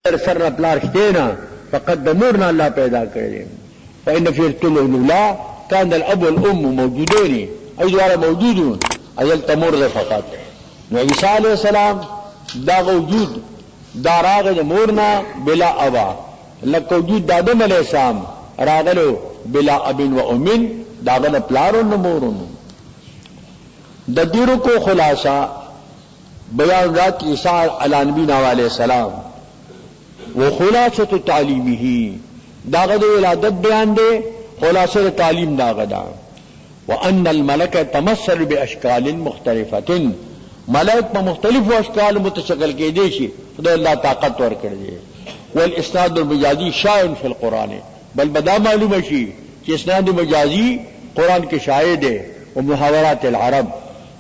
سر پلار کتینا فقط د مور نه الله پیدا کړی فإن في الأولى كان الأب والأم موجودين أي دوارا موجودون أجل تمر فقط عيسى عليه السلام دا وجود دا راغ مورنا بلا أبا لك وجود دا آدم عليه السلام راغلو بلا أب وأم دا غل پلارون مورون دا دیرو کو خلاصہ بیان رات عیسیٰ علی نبینا علیہ السلام وخلاصة تعلیمه داغد ولادت بیان دے خلاصہ تعلیم داغدا وان الملک تمثل باشکال مختلفۃ ملائک په مختلف اشکال متشکل کې دي شي خدای الله طاقت ور کړی دی والاسناد المجازی شائع فی القرآن بل بدا معلوم شي چې اسناد مجازی قرآن کې شائع دی ومحاورات العرب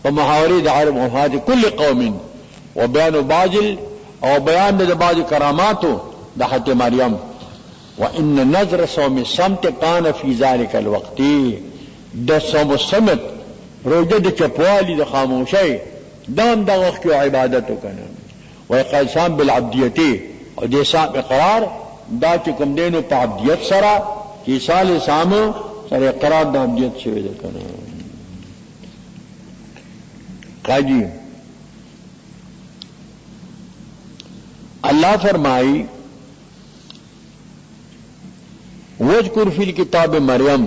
ومحاورات العرب وهذه كل قوم وبيان بعض او بیان د بعض کراماتو د حضرت مریم وان نظر صوم الصمت كان في ذلك الوقت د صوم الصمت روزه د چپوالی د خاموشی دام د وخت کې عبادت وکنه وقسم بالعبدیه او د صاحب اقرار دا چې کوم دینو په عبدیت سره چې سال سامو سره اقرار د عبدیت شوی ده کنه قاضی اللہ فرمائی وذکر فی الکتاب مریم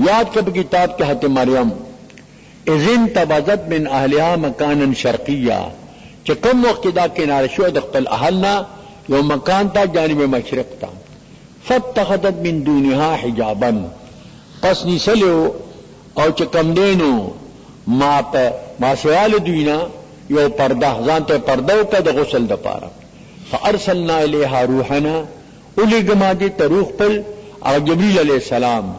یاد کب کتاب کے حت مریم اذن تبذت من اہلها مکانا شرقیہ چکم وقت دا کنار شو دخل اہلنا یو مکان تا جانب مشرق تا فاتخذت من دونها حجابا پس نسلیو او چکم دینو ما سوال دوینا یو پردہ زانتے پردو کا دا غسل دا پارا فارسلنا الیہا روحنا اولی گما دی تروح پل او جبریل علیہ السلام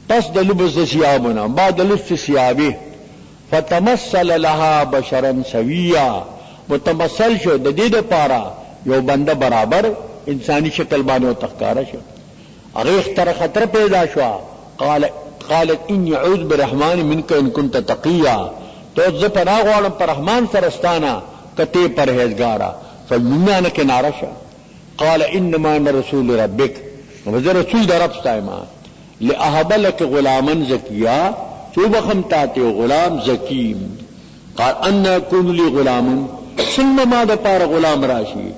پس د لبس سیابنا بعد لبس سیابه فتمثل لها بشرا سویا متمثل شو د دې د پارا یو بنده برابر انسانی شکل باندې تخکارا شو هغه اختر خطر پیدا شو قالت انی اعوذ برحمن منک ان كنت تقیا تو ز پناه غواړم پر رحمان سرستانا کته پرهیزګارا فمننا کنارا شو قال انما انا رسول ربک وذ رسول در رب استایما لاهب لك غلاما زکیا تو بخمتاته غلام زکیم قال ان يكون لي غلام ثم ما د پار غلام راشی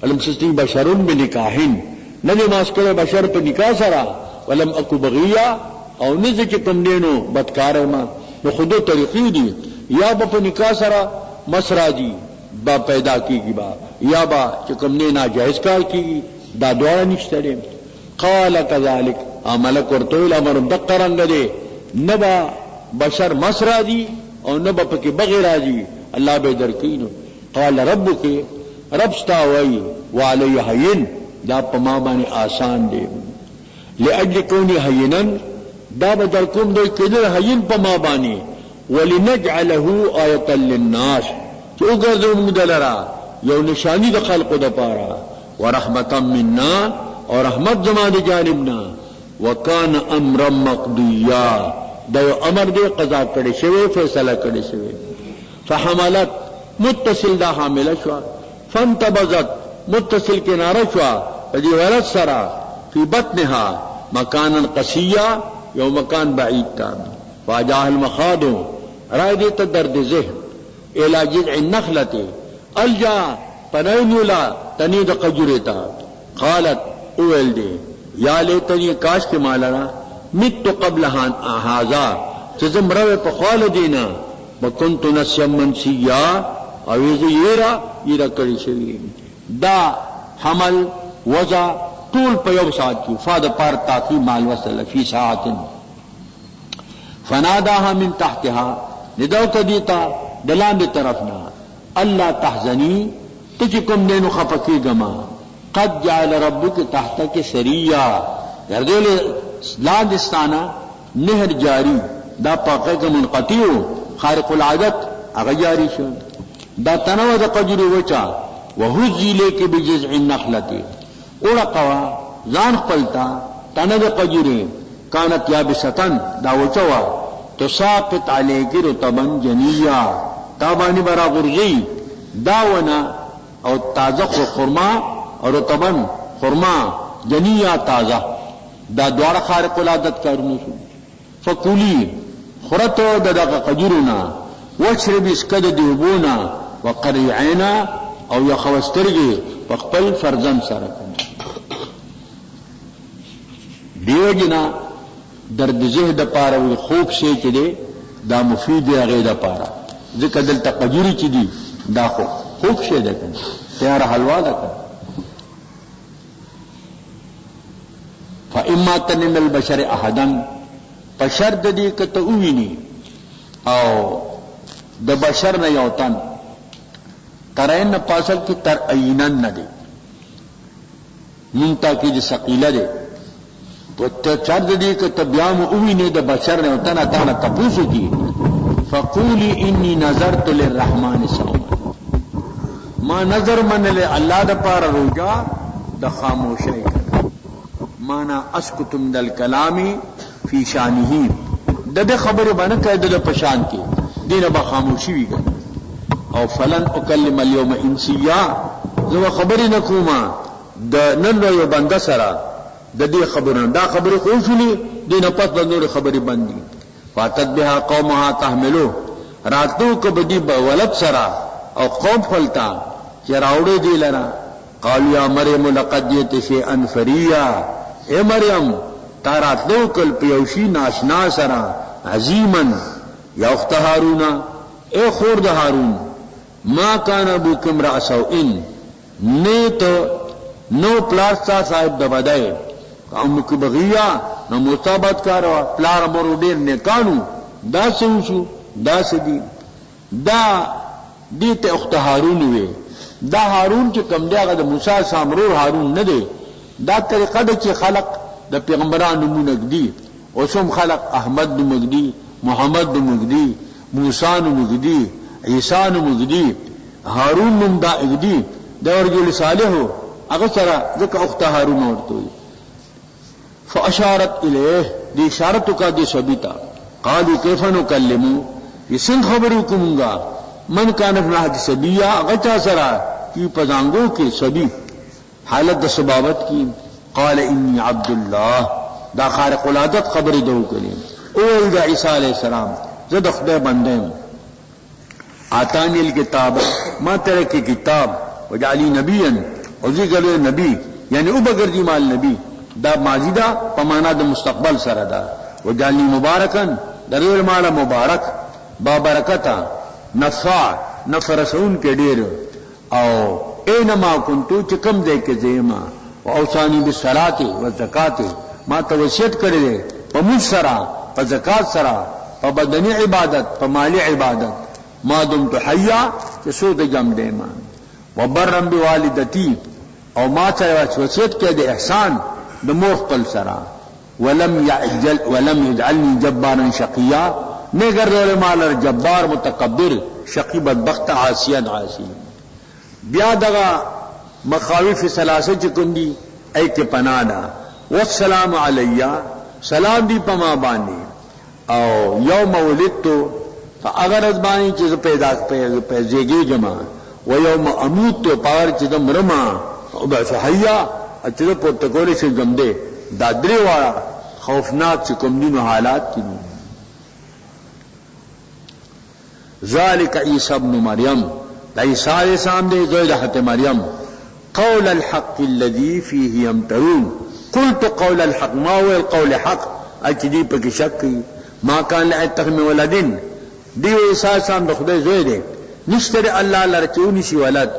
ولم سستی بشر بنکاحین نبی ماسکره بشر په نکاح سره ولم اكو بغیا او نزه چې کوم دینو بدکار ما نو خودو طریقې دي یا په نکاح سره مسراجی با پیدا کیږي با یا با چې کوم نه ناجائز کار کیږي دا دوړه نشته دي قال كذلك عملك ورتول امر دقرنګ دي نبا بشر مسراجی او نبا پکې بغیر راځي الله به درکینو قال ربك رب استوى وعلي هين دا په ما باندې آسان دي لاجل كوني هينا دا بدل کوم دوی کله هین په ما باندې ولنجعله آیه للناس چې وګرځو موږ دلرا یو نشانی د خلقو د پاره ورحمتا منا او رحمت زما د جانبنا وکان امر مقضیا دا امر دی قضا کړي شوی فیصله کړي شوی فحملت متصل دا حامله شو فانتبذت متصل کناره شو په دې ولادت سره فی بطنها مکانا قصیا یو مکان بعید تا فاجاه المخاض رای دیتا درد ذهن الى جذع النخلة الجا پنینولا تنید قجرتا قالت اویل دی یا لیتنی کاش کے مالنا مت قبل هذا چزم رو پخوال دینا وکنت نسیا منسیا اویز ایرا کری شوی دا حمل وضع طول په یو ساعت کې فاد پار تاخی مال وصل فی ساعت فناداها من تحتها نداو کدیتا دلان دی طرفنا اللہ تحزنی تجکم دینو خفکی گما قد جعل ربک تحتک سریا گردیل لاندستانا نهر جاری دا پاقه که منقطیو خارق العادت اغا جاری شد دا تنوع دا قجر وچا وحزی لیک بجزع النخلتی اڑقوا ځان خپلتا تند قجری کانت یابستن دا وچوا تساقط علیک رطبا جنیا تابانی برا غرزی داونا او تازه خرما اور رطبن خرما جنیا تازہ دا دوار خارق العادت کارونه شو فکولی خرتو دغه قجرنا واشرب اسکد دیوبونا وقری عینا او یا خوسترګي خپل فرزند سره دیو جنا درد زه د پاره خوب شي چې دی دا مفید دی هغه د پاره ځکه دلته قجوري چې دی دا خوب شي ده کنه تیار حلوا ده کنه فإما تن من البشر احدا بشر د دې کته ویني او د بشر نه یو تن ترین پاسل کی تر عینن نه دی منتا کی د ثقيله دی تو ته چر د دې کته بیا مو ویني د بشر نه تن اتانه تپوسو کی فقولی انی نظرت للرحمن صوما ما نظر من له الله د پار روجا د خاموشی مانا اسکت من الکلام فی شانه د خبره باندې کړه د پشان کې دینه به خاموشي وي او فلن اکلم اليوم انسیا زه خبرې نکوما د نن یو بنده سره د دې خبرونه دا خبره خو شولې دینه پس د خبرې باندې فاتت بها قومها تحملو راتو کبدی ولد سرا او قوم فلتا چې راوړې دی لرا قالوا یا مریم لقد جئت شيئا فريا اے مریم تاراتو کل پیوشی ناشنا سرا عظیما یا اخت هارون اے خور د هارون ما کان ابوکم راسوئن نیت نو پلاستا صاحب د بدای قوم کی بغیا نو مصابت کارو پلار مور ډیر نه کانو دا سوچو دا سدي دا دته اخت هارون وي دا هارون چې کوم دیغه د موسی سامرو هارون نه دی دا طریقه د چې خلق د پیغمبرانو مونږ دي او څوم خلق احمد مونږ دي محمد مونږ دي موسی مونږ دي عیسی مونږ دي هارون مونږ دي دا ورجل صالح هغه سره ځکه اخت هارون ورته فاشارت الیه دی اشارت کا دی سبیتا قالوا کیف نکلمو یسن خبرو کومگا من کان ابن حد سبیا غچا سرا کی پزانگو کے سبی حالت د سبابت کی قال انی عبد الله دا خارق العادت خبر دو کلیم اول دا عیسی علیہ السلام زد خدای بندیم آتانی الکتاب ما ترے کی کتاب وجعلی نبیا وزی گلو نبی یعنی او بگردی مال نبی دا ماضی دا پمانا دا مستقبل سره دا وجعلنی مبارکن درور مالا مبارک بابرکتا نفع نفرسون کے دیر او اینما کنتو چکم دے کے زیما و اوسانی بالصلاة والزکاة ما توسیت کرے دے پا مجھ سرا پا زکاة سرا پا بدنی عبادت پا مالی عبادت ما دمت حیا چسو دے جم دے ما وبرم بوالدتی او ما توسیت کے دے احسان د مور خپل سرا ولم يجعلني جبارا شقيا نگر رول مال جبار متکبر شقی بدبخت عاصیا عاصی بیا دغه مخاوف ثلاثه چکندی ای کې پنانا والسلام علیا سلام دی پما باندې او یوم ولدت فاگر از باندې چې پیدا پیږي جما و یوم اموت پاور چې مرما او بعث حیا اچھا پروتوکول سے جمدے دادرے والا خوفناک سے کمدین و حالات کی ذالک عیسی ابن مریم عیسی علیہ السلام دے زوج حضرت مریم قول الحق الذي فيه يمترون قلت قول الحق ما هو القول حق اچدی پک شک ما کان لاتخذ من ولد دی عیسی السلام د خدای زوی دی نشتر الله لرچونی شي ولد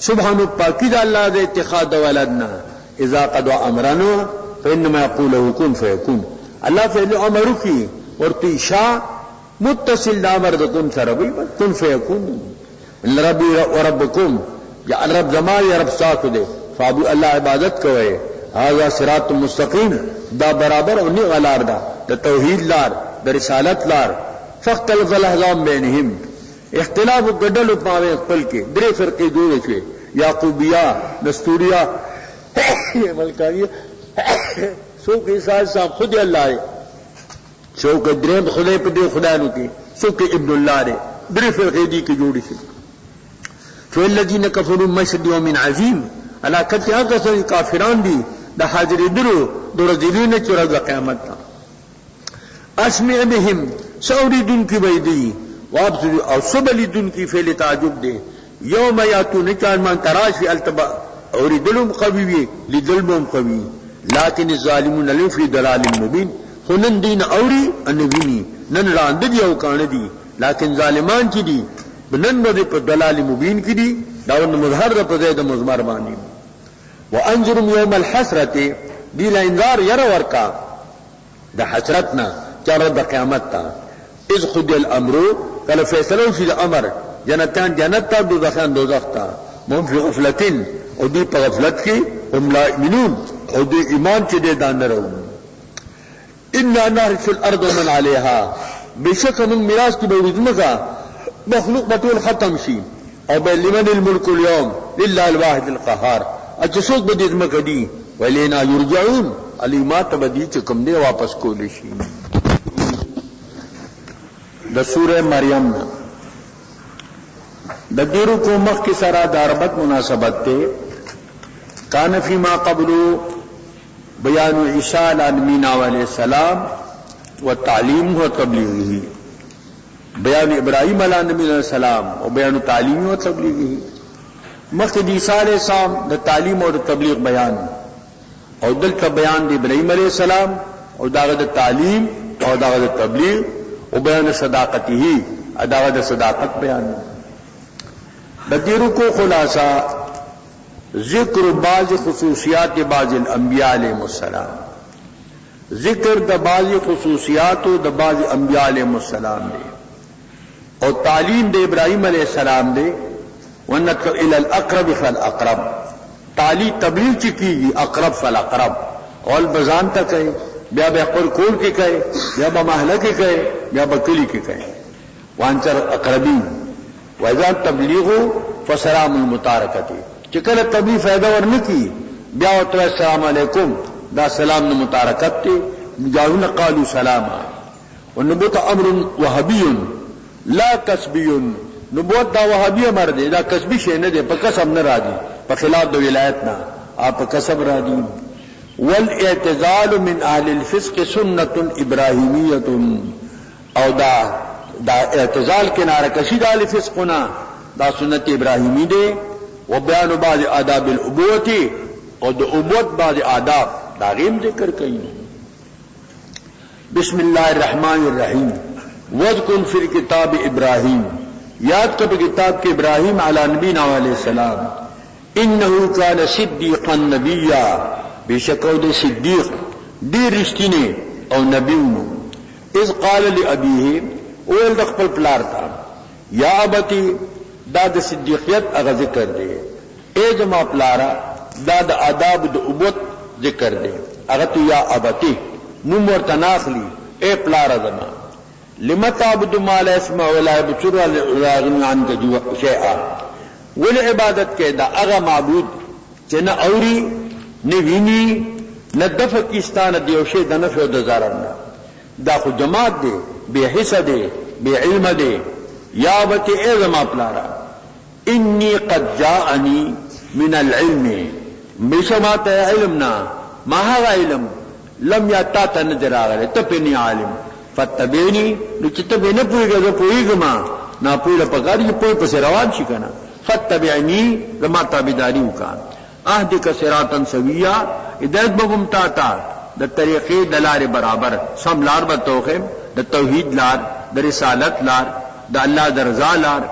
سبحان پاکی د الله د اتخاذ ولدنا اذا قضى امرنا فانما يقول له كن فيكون الله فعل امر کی ورتی شاء متصل امر د کن سره وي كن فيكون ربي وربكم یا رب زمان یا رب ساتھ دے فابو اللہ عبادت کوئے هذا صراط مستقیم دا برابر او نی غلار دا توحید لار دا رسالت لار فاختلف الاحزاب بینهم اختلاف گڈل پاوے خپل کے درې فرقے جوړ شوې یعقوبیہ نستوریہ ملکانیہ سو کے ساتھ صاحب خود اللہ ہے سو کے دریم خدای په دې خدایانو کې سو کې ابن الله دے درې فرقے دي کې جوړ شي فالذین کفروا مشهد یوم عظیم علاقت هغه کسان کافران دي د حاضر درو درځلینه چې ورځ قیامت اسمع بهم سوریدن کی ویدی وابس او سبلیدن کی فعل تعجب دے یوم یاتون کان من تراش فی التبا اوریدلم قوی لذلم قوی لیکن الظالمون لهم فی ضلال مبین خنن دین اوری انوینی نن راند دی او کان دی لیکن ظالمان کی دی بنن دے پر ضلال مبین کی دی داون مظهر پر زید مضمر بانی وانذرهم یوم الحسرۃ دی لانذار ير ورکا د حسرتنا چار د قیامت تا اذ خذ الامر کله فیصله شي د امر جنتان جنت تا دوزخان دوزخ تا هم فی غفلتین او دی په غفلت کې هم لا یؤمنون او دی ایمان چې دی دان درو ان نهرس الارض من عليها بشک من میراث کی بوریدنه کا مخلوق بتول ختم شي او بل لمن الملك اليوم لله الواحد القهار اجسوک بدید مکدی ولینا یرجعون علیمات بدی چې کوم دی واپس کول شي د سورہ مریم د دیرو کو مخ کی سرا داربت مناسبت تے کان فی ما قبل بیان عیسی علیہ السلام و تعلیم و تبلیغه بیان ابراہیم علیہ السلام و بیان تعلیم و تبلیغه مخ دی عیسی علیہ السلام د تعلیم اور تبلیغ بیان اور دل کا بیان د ابراہیم علیہ السلام اور داغه تعلیم اور داغه تبلیغ و بیان صداقته اداغه صداقت بیان بدیرو کو خلاصہ ذکر بعض خصوصیات بعض الانبیاء علیہ السلام ذکر د بعض خصوصیات و د بعض انبیاء علیہ السلام دے اور تعلیم دے ابراہیم علیہ السلام دے وَنَّتْلُ إِلَى الْأَقْرَبِ فَالْأَقْرَبِ تعلیم تبلیغ چکی گی اقرب فالأقرب اور بزان تک ہے بیا بیا قرقول کی کہے بیا با محلہ کی کہے بیا با کلی کی کہے وانچر اقربین وَإِذَا تَبْلِغُ فَسَلَامُ الْمُتَارَكَةِ چکل تبلیغ فائدہ ورنکی بیا وطلع السلام علیکم دا سلام نمتارکت تے جاہون قالوا سلاما والنبوت امر وحبی لا کسبی نبوت دا وحبی امر دے دا کسبی شے نہ دے پا کسب نہ را دی پا خلاف دا ولایتنا آپ کسب را دی والاعتزال من اہل الفسق سنت ابراہیمیت او دا اعتزال کنار کشی دا اہل فسقنا دا سنت ابراہیمی دے و بیان بعض آداب الابوتی اور دا ابوت بعض آداب دا غیم ذکر کئی بسم اللہ الرحمن الرحیم وذکر فی الکتاب ابراہیم یاد کر کتاب کے ابراہیم علی نبینا علیہ السلام انہو کان صدیقا نبیا بے شکو دے صدیق دی رشتینے او نبیونو اذ قال لأبیہ اول دخپل پلارتا یا ابتی دا دا صدیقیت اغا ذکر دے اے جمع پلارا دا دا آداب دا عبوت ذکر دے اغا تو یا ابتی نم ورتناخلی اے پلارا زما لما تعبد ما لا يسمع ولا يبصر ولا يغني عنك شيئا والعبادت کے دا اغا معبود چنا اوری نوینی نہ دفع کیستان دیوشے دا نفع دا زارنا دا خود جماعت دے بے حصہ دے بے علم دے یا بتی اے زما پلارا انی قد جاءنی من العلم بشمات علمنا ما هذا علم لم یاتا نظر آگرے تپنی عالم فتبینی نچتبی نپوئی گا پوئی گما نا پوئی لپکاری جی پوئی پس روان شکنا فتبعنی زما تابداری وکا اهدک صراطا سویا ہدایت بمتاتا دا طریقے دلار برابر سم لار بتوخم دا توحید لار دا رسالت لار دا اللہ دا رضا لار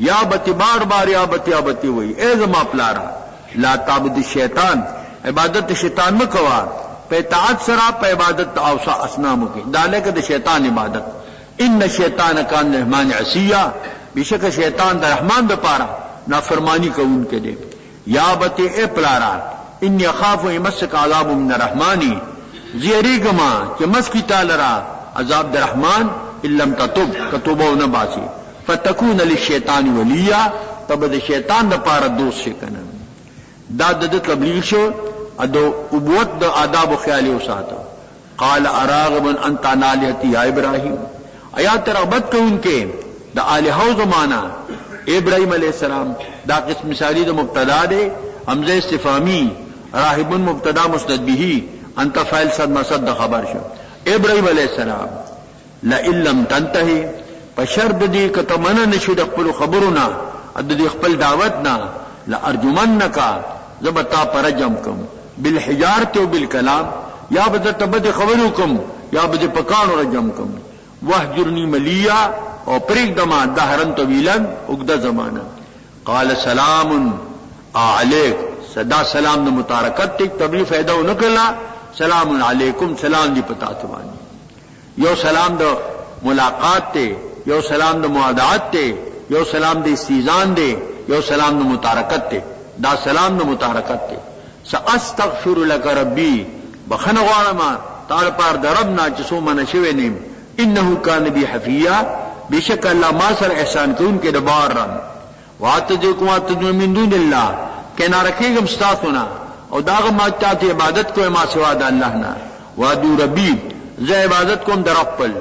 یا بتی بار بار یا بتی ہوئی اے زما پلارا لا تعبد الشیطان عبادت شیطان مکوا پہ اطاعت سرا پہ عبادت اوسا اسنام کی دالے کا دا شیطان عبادت ان شیطان کان رحمان عصیا بشک شیطان دا رحمان دا پارا نافرمانی کو ان کے دے یا بتی اے پلارا انی اخاف یمسک عذاب من الرحمانی زیری گما کہ مسکی تالرا عذاب دا رحمان لم تتب کتوبہ نباسی فتکون للشیطان ولیا تب دا شیطان دا پارا دوست شکنا دا تبلیغ شو ادو ابوت دا آداب و خیالی اساتا قال اراغب انت عن آلیتی یا ابراہیم آیات رغبت کو ان کے دا آلہو زمانہ ابراہیم علیہ السلام دا قسم مثالی دا مبتدا دے حمزه استفهامی راهب مبتدا مسند به انت فاعل صد مسد خبر شو ابراهيم عليه السلام لئن لم تنتهي فشرط دي کتمنه نشو د خپل خبرونه د خپل دعوت نه لارجمنک زبتا پرجم کم بالحجارت و بالکلام یا بد تبد خبرکم یا بد پکان رجم کم وحجرنی ملیا او پریک دما دهرن طویلا اگدا زمانہ قال سلام علیک صدا سلام د متارکت تک تبلیغ فائدہ نکلا سلام علیکم سلام دی پتا تمانی یو سلام د ملاقات تے یو سلام د موادعات تے یو سلام د استیزان دے یو سلام د متارکت تے دا سلام د متارکت تے ساستغفر لك ربی بخن غوارما تعالی پار د ربنا چسو من شوی نیم انه کان بی حفیا بیشک اللہ ما سر احسان کون کے دبار رن واتجکم واتجو من دون اللہ کہنا رکھے گم ستاسونا اور داغ ما چاہتے عبادت کو ما سوا دا اللہ نا وادو ربی ز عبادت کو در اپل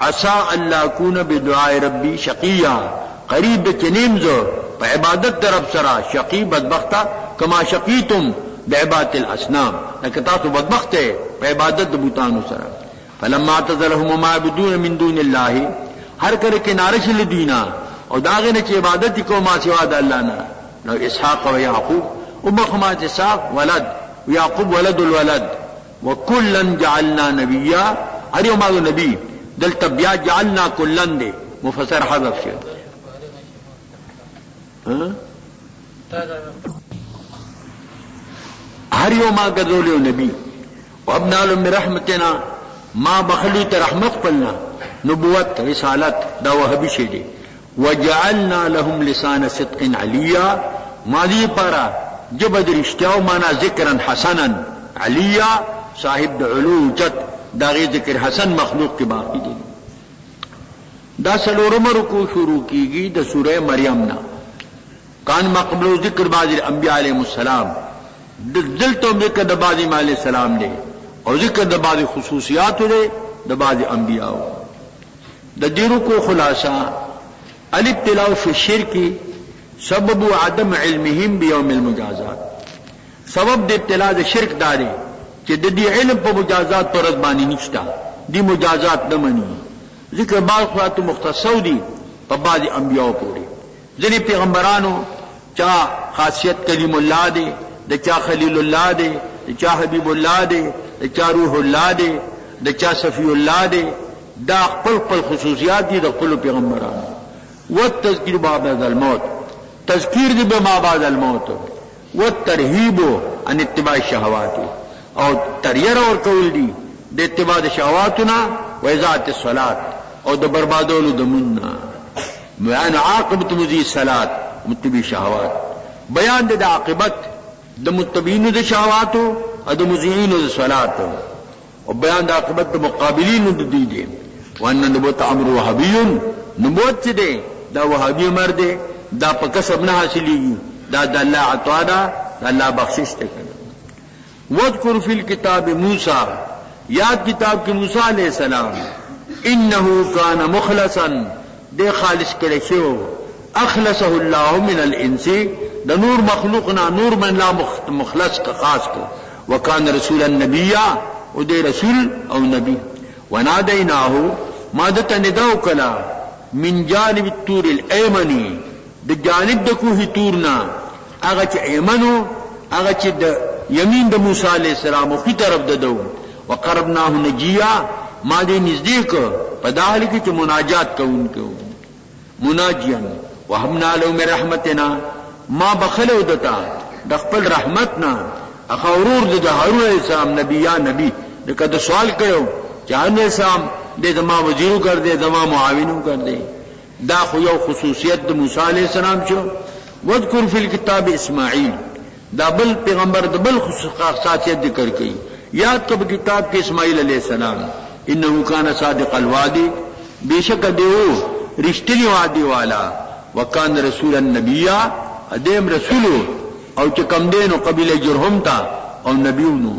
عسا اللہ کون بدعاء ربی شقیہ قریب چنیم زو پا عبادت در رب سرا شقی بدبختہ کما شقیتم بعبادت الاسنام لکتاتو بدبخت ہے پا عبادت بوتانو سرا فلما اعتزلهم وما يعبدون من دون اللہ ہر کر کنارش لدینا اور داغنے چی عبادت کو ما سوا دا اللہ نا نو اسحاق و یعقوب امخمات اسحاق ولد ویعقوب ولد الولد وکلن جعلنا نبیا ہر یوم آگو نبی دل تبیا جعلنا کلن دے مفسر حذف شد ہر یوم آگو دولے نبی وابنا لهم برحمتنا ما بخلوت رحمت پلنا نبوت رسالت دا وحبی شدے وجعلنا لهم لسان صدق علیا ماضی پارا جبد رشتیاو مانا ذکرا حسنا علیا صاحب دا علو جت دا غی ذکر حسن مخلوق کی باقی دی دا سلورم رکو شروع کی گی دا سورہ مریم نا کان مقبل ذکر بعض الانبیاء علیہ السلام دل تو ذکر دا بعض علیہ السلام دے اور ذکر دا بعض خصوصیات دے دا بعض انبیاء دا دیرو کو خلاصہ الابتلاء فی الشرک سبب عدم علمهم بیوم المجازات سبب د ابتلاء د شرک داري چې د دې علم په مجازات پر ځبانی نشتا دی مجازات نه مني ذکر بعض خاط مختصو دي په بعض انبیاء پورې ځینې پیغمبرانو چا خاصیت کلیم الله دی د چا خلیل الله دی د چا حبیب الله دی د چا روح الله دی د چا صفی الله دی دا خپل خصوصیات دي د خپل پیغمبرانو والتذکیر بعد الموت تذکیر دی بما بعد الموت والترہیب عن اتباع الشہوات اور تریر اور قول دی د اتباع الشہواتنا وإذاعة الصلاة اور د بربادولو د مننا بیان عاقبت مذی الصلاة متبع شہوات بیان د عاقبت د متبعین د شہوات اور د مذیعین د صلاة اور بیان د عاقبت د مقابلین د دی دی وان نبوت امر وهابی نبوت چه دے دا وهابی امر دے دا پا کسب نہ حاصلی دا دا اللہ عطا دا اللہ بخشش تے کرنا وذکر فی الکتاب موسیٰ یاد کتاب کی موسیٰ علیہ السلام انہو کان مخلصا دے خالص کرے شو اخلصہ اللہ من الانسی دا نور مخلوقنا نور من لا مخلص کا خاص کو وکان رسول النبیہ او دے رسول او نبی ونادیناہو مادتا نداو کلا من جانب الطور الایمنی د جانب د کوه تورنا هغه چې ایمنو هغه چې د یمین د موسی علیہ السلام خو طرف ددو وقربناه نجیا ما دې نزدیک په داخل کې چې مناجات کوونکو مناجیان وهمنا له من رحمتنا ما بخلو دتا د خپل رحمتنا اخورور د هارون علیہ السلام نبی یا نبی دغه د سوال کړو چې هارون علیہ السلام دې زما وزیرو کر دے زما معاونو کر دے دا خو یو خصوصیت د موسی علیہ السلام شو وذکر فی الکتاب اسماعیل دا بل پیغمبر د بل خصوصیت ذکر کړي یاد کب کتاب کې اسماعیل علیہ السلام انه کان صادق الوعد بیشک دیو رښتینی وعده والا وکان رسول النبی ادم رسول او چې کم دینو قبیله جرهم تا او نبیونو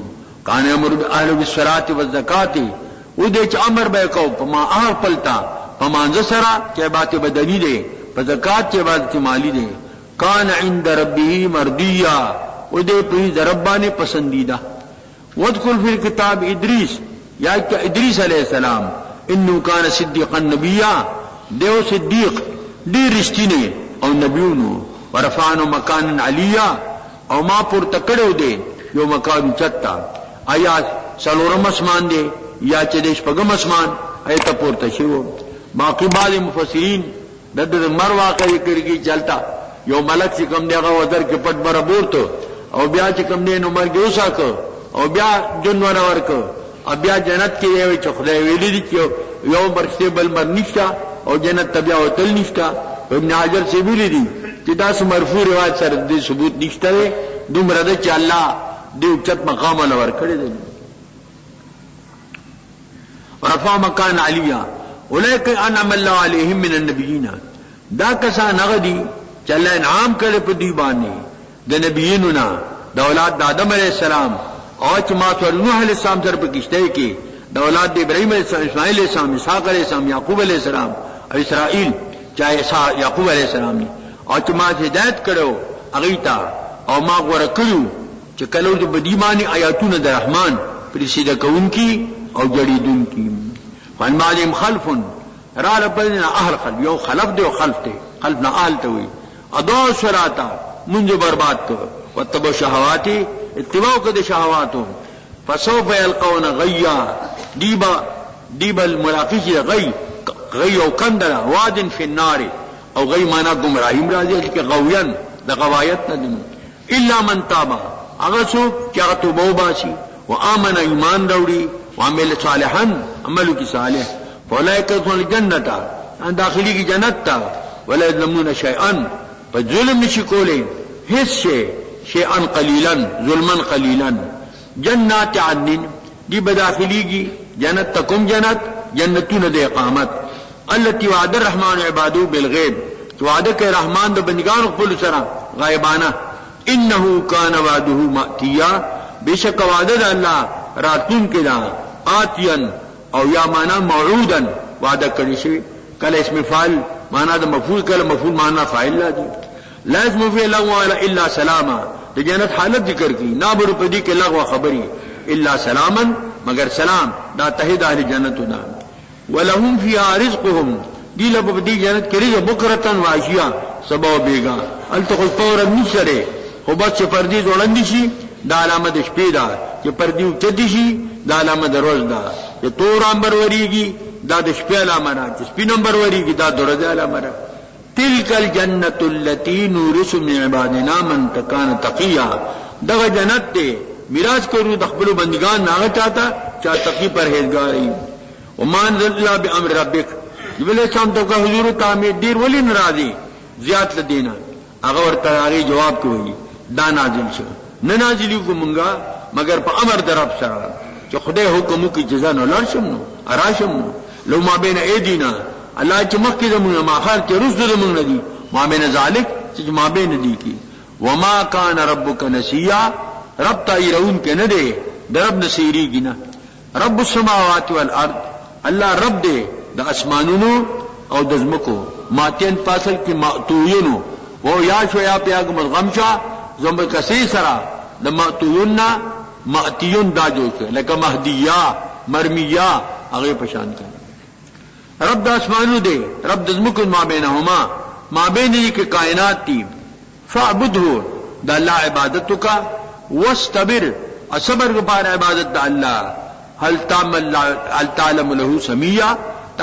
کان امر اهل بالصلاه والزکات او دې چې امر به کو په ما هغه پلتا په مانځ سره چې عبادت بدنی دی په زکات چې عبادت مالی دی کان عند ربه مرضیا او دے پی دربان پسندیدہ واذکر فی الکتاب ادریس یا کہ ادریس علیہ السلام انه کان صدیقا نبیا دیو صدیق دی رشتینه او نبیونو ورفعنو مکان علیا او ما پر تکڑو دے یو مکان چتا آیا سلورم اسمان دے یا چدیش پگم اسمان ایتا پر تشیو باقی بعض مفسرین دد مر واقع ذکر کی چلتا یو ملک چې کم دیغه ودر کې پټ بر بورته او بیا چې کم دی نو مرګ وساک او بیا جنور ورک او بیا جنت کې یو چې خدای ویلي دي چې یو برشته بل مر نشتا او جنت تبیا او تل نشتا ابن حجر سی ویلي دي چې دا مرفوع روایت سره د ثبوت نشته دومره ده چې الله دې اوچت مقام ولور کړی دی ورفع مکان علیا اولئک انعم الله علیهم من النبیین دا کسان هغه دي چې الله انعام کړي په دې باندې د نبیینو نه د اولاد د آدم علیه السلام او چې ما ته نوح علیه السلام سره په کشته کې د اولاد د ابراهیم علیه السلام اسماعیل علیه السلام اسحاق علیه السلام یعقوب علیه السلام او اسرائیل چې یعقوب علیه السلام او چې ما هدایت کړو هغه ته او ما غوړه کړو چې کله د بدیمانی آیاتونه د رحمان پر سیده کوونکی او جړیدونکی فان مالهم خلف را لبنا اهل خلف یو خلف دی او خلف دی خلف نه آل ته وي اضاء الصراط منذ برباد کو وتبو شهواتی اتباع کده شهواتو فسوف يلقون غيا دیبا الملاقی غی او کندرا واد فی النار او غی مانا گمراهیم راځي چې غویان د غوایت نه الا من تاب هغه څوک چې هغه توبه وباسي وآمن ایمان راوړي وعمل صالحا عملو کی صالح فاولئک يدخلون الجنه ان داخلي کی جنت تا ولا يظلمون شيئا فظلم نشي کوله هیڅ شيئا قليلا ظلما قليلا جنات عدن دی بداخلي کی جنت تکم جنتون د اقامت التي وعد الرحمن عباده بالغيب وعده کې رحمان د بندگانو خپل سره غایبانه انه كان وعده ماتیا بشک وعده الله راتون کې دا آتین او یا معنا موعودا وعده کړی شي کله اسم فاعل معنا د مفعول کله مفعول معنا فاعل لازم لازم فی لغو الا سلاما د جنت حالت ذکر کی نا بر پدی کې لغو خبری الا سلاما مگر سلام دا تهید اهل جنتنا ولهم فيها رزقهم دی لب دی جنت کې رزق بکرتن واشیا سبا بیگا التقوا فورا نشره خو بس پردی ځوړند شي دا علامه د شپې ده چې پردیو چدي شي دا علامه د ورځ ده چې تور امبر وریږي دا د شپې علامه ده چې سپین امبر وریږي دا د ورځ علامه ده تلک الجنه التي نورث من عبادنا من كان تقيا دغه جنت ته میراث کړو د خپل بندگان نه چاته چا تقی پرهیزګاری ومان ذل بامر ربک ویله چم ته حضور تعمیر دیر ولی ناراضي زیات لدینا هغه ورته هغه جواب کوي دا نازل شو نه نازلی کومنګا مگر په امر در رب سره چې خدای حکم کوي جزا نه لارشم نو اراشم لو ما بین ایدینا الله چې مخکې زمونه ما خال کې رسل زمونه دي ما بین ذالک چې ما بین دي کی وما کان ربک نسیا رب تایرون کې نه دی درب نسیری گنا رب السماوات والارض الله رب دی د اسمانونو او د زمکو ماتین فاصل کې ماتوینو و یا شو یا پیاګم غمشا زمبر کسی سرا د ماتوین ماتیون دا جو لکه مهدیه مرمیه هغه پشان کړي رب د اسمانو دی رب د زمکو ما بینهما ما بین دې کې کائنات دي فعبده د الله عبادت کا واستبر صبر لپاره عبادت د الله هل تعلم له سمیا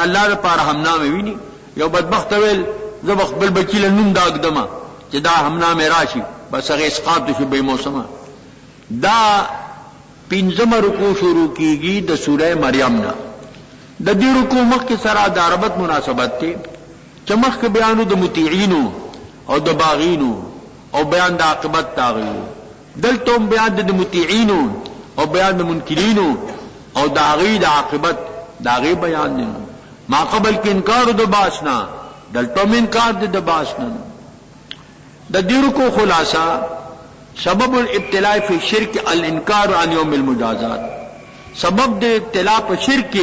الله لپاره همنامه ویني یو بدبخت ویل زبخ بل بچی له نوم دا اقدمه چې دا همنامه راشي بس هغه اسقاط شي به موسمه دا پنځم رکوع شروع کیږي د سوره مریم نه د دې رکوع مخ کې سره د عربت مناسبت ته چې مخ کې بیانو د مطیعینو او د باغینو او بیان د عاقبت تاغیو دلته بیان د مطیعینو او بیان د منکرینو او د عقید عاقبت داغي بیان نه ما قبل کې انکار د باسنا دلته انکار د باسنا د دې رکوع خلاصہ سبب الابتلاء فی الشرک الانکار عن یوم المجازات سبب د ابتلاء په شرک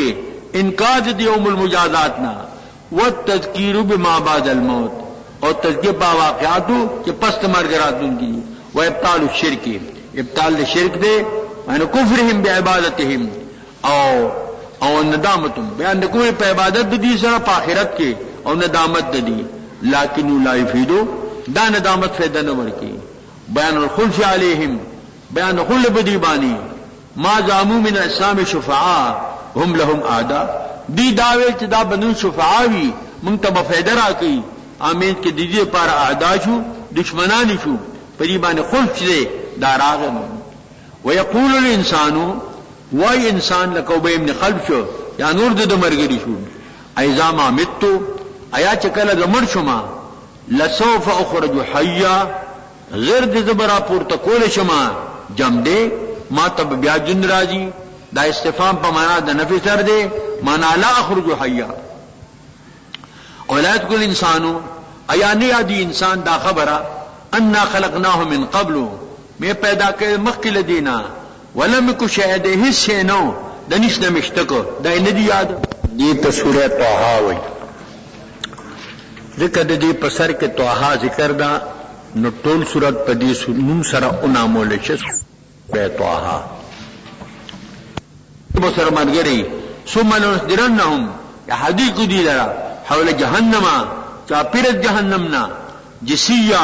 انکار د یوم المجازات نه والتذکیر بما بعد الموت اور تذکیر با واقعاتو چې پس مرګ راتونکي و ابطال الشرک ابطال الشرک دے ان کفرهم بعبادتهم او ندامتم بیان د کوی په عبادت دی سره په آخرت کې او ندامت دی لکن لا یفیدو دا ندامت فائدہ نه ورکی بیان الخلف علیہم بیان خل بدی بانی ما زعموا من اسلام شفعاء هم لهم اعداء دی داوی چې دا بنو شفعاوی مونږ ته فائدہ راکې امین کې د دې پر اعداء شو دشمنان شو پری باندې خلف دې داراغه ويقول الانسان وای انسان لکوبه ابن خلف شو یا نور د مرګري شو ایذا ما مت ایا چې کله زمر شوما لسوف اخرج حیا غیر د زبرا پورته کول شما جم دې ما تب بیا جن راضی دا استفهام په معنا د نفي سر دې معنا لا اخرج حیا اولاد کل انسانو ایا نه یادی انسان دا خبره ان خلقناه من قبل میں پیدا کړ مخکې لدینا ولم کو شاهد هیڅ شی نو د نشته مشتکو دا نه دی یاد دې ته سوره طه وای ذکر دې په سر کې طه ذکر دا نو ټول سورۃ په دې نوم سره اونامول شي په طه په سره مرګري ثم نذرنهم يحديق دي لرا حول جهنم چاپیر جهنمنا جسیا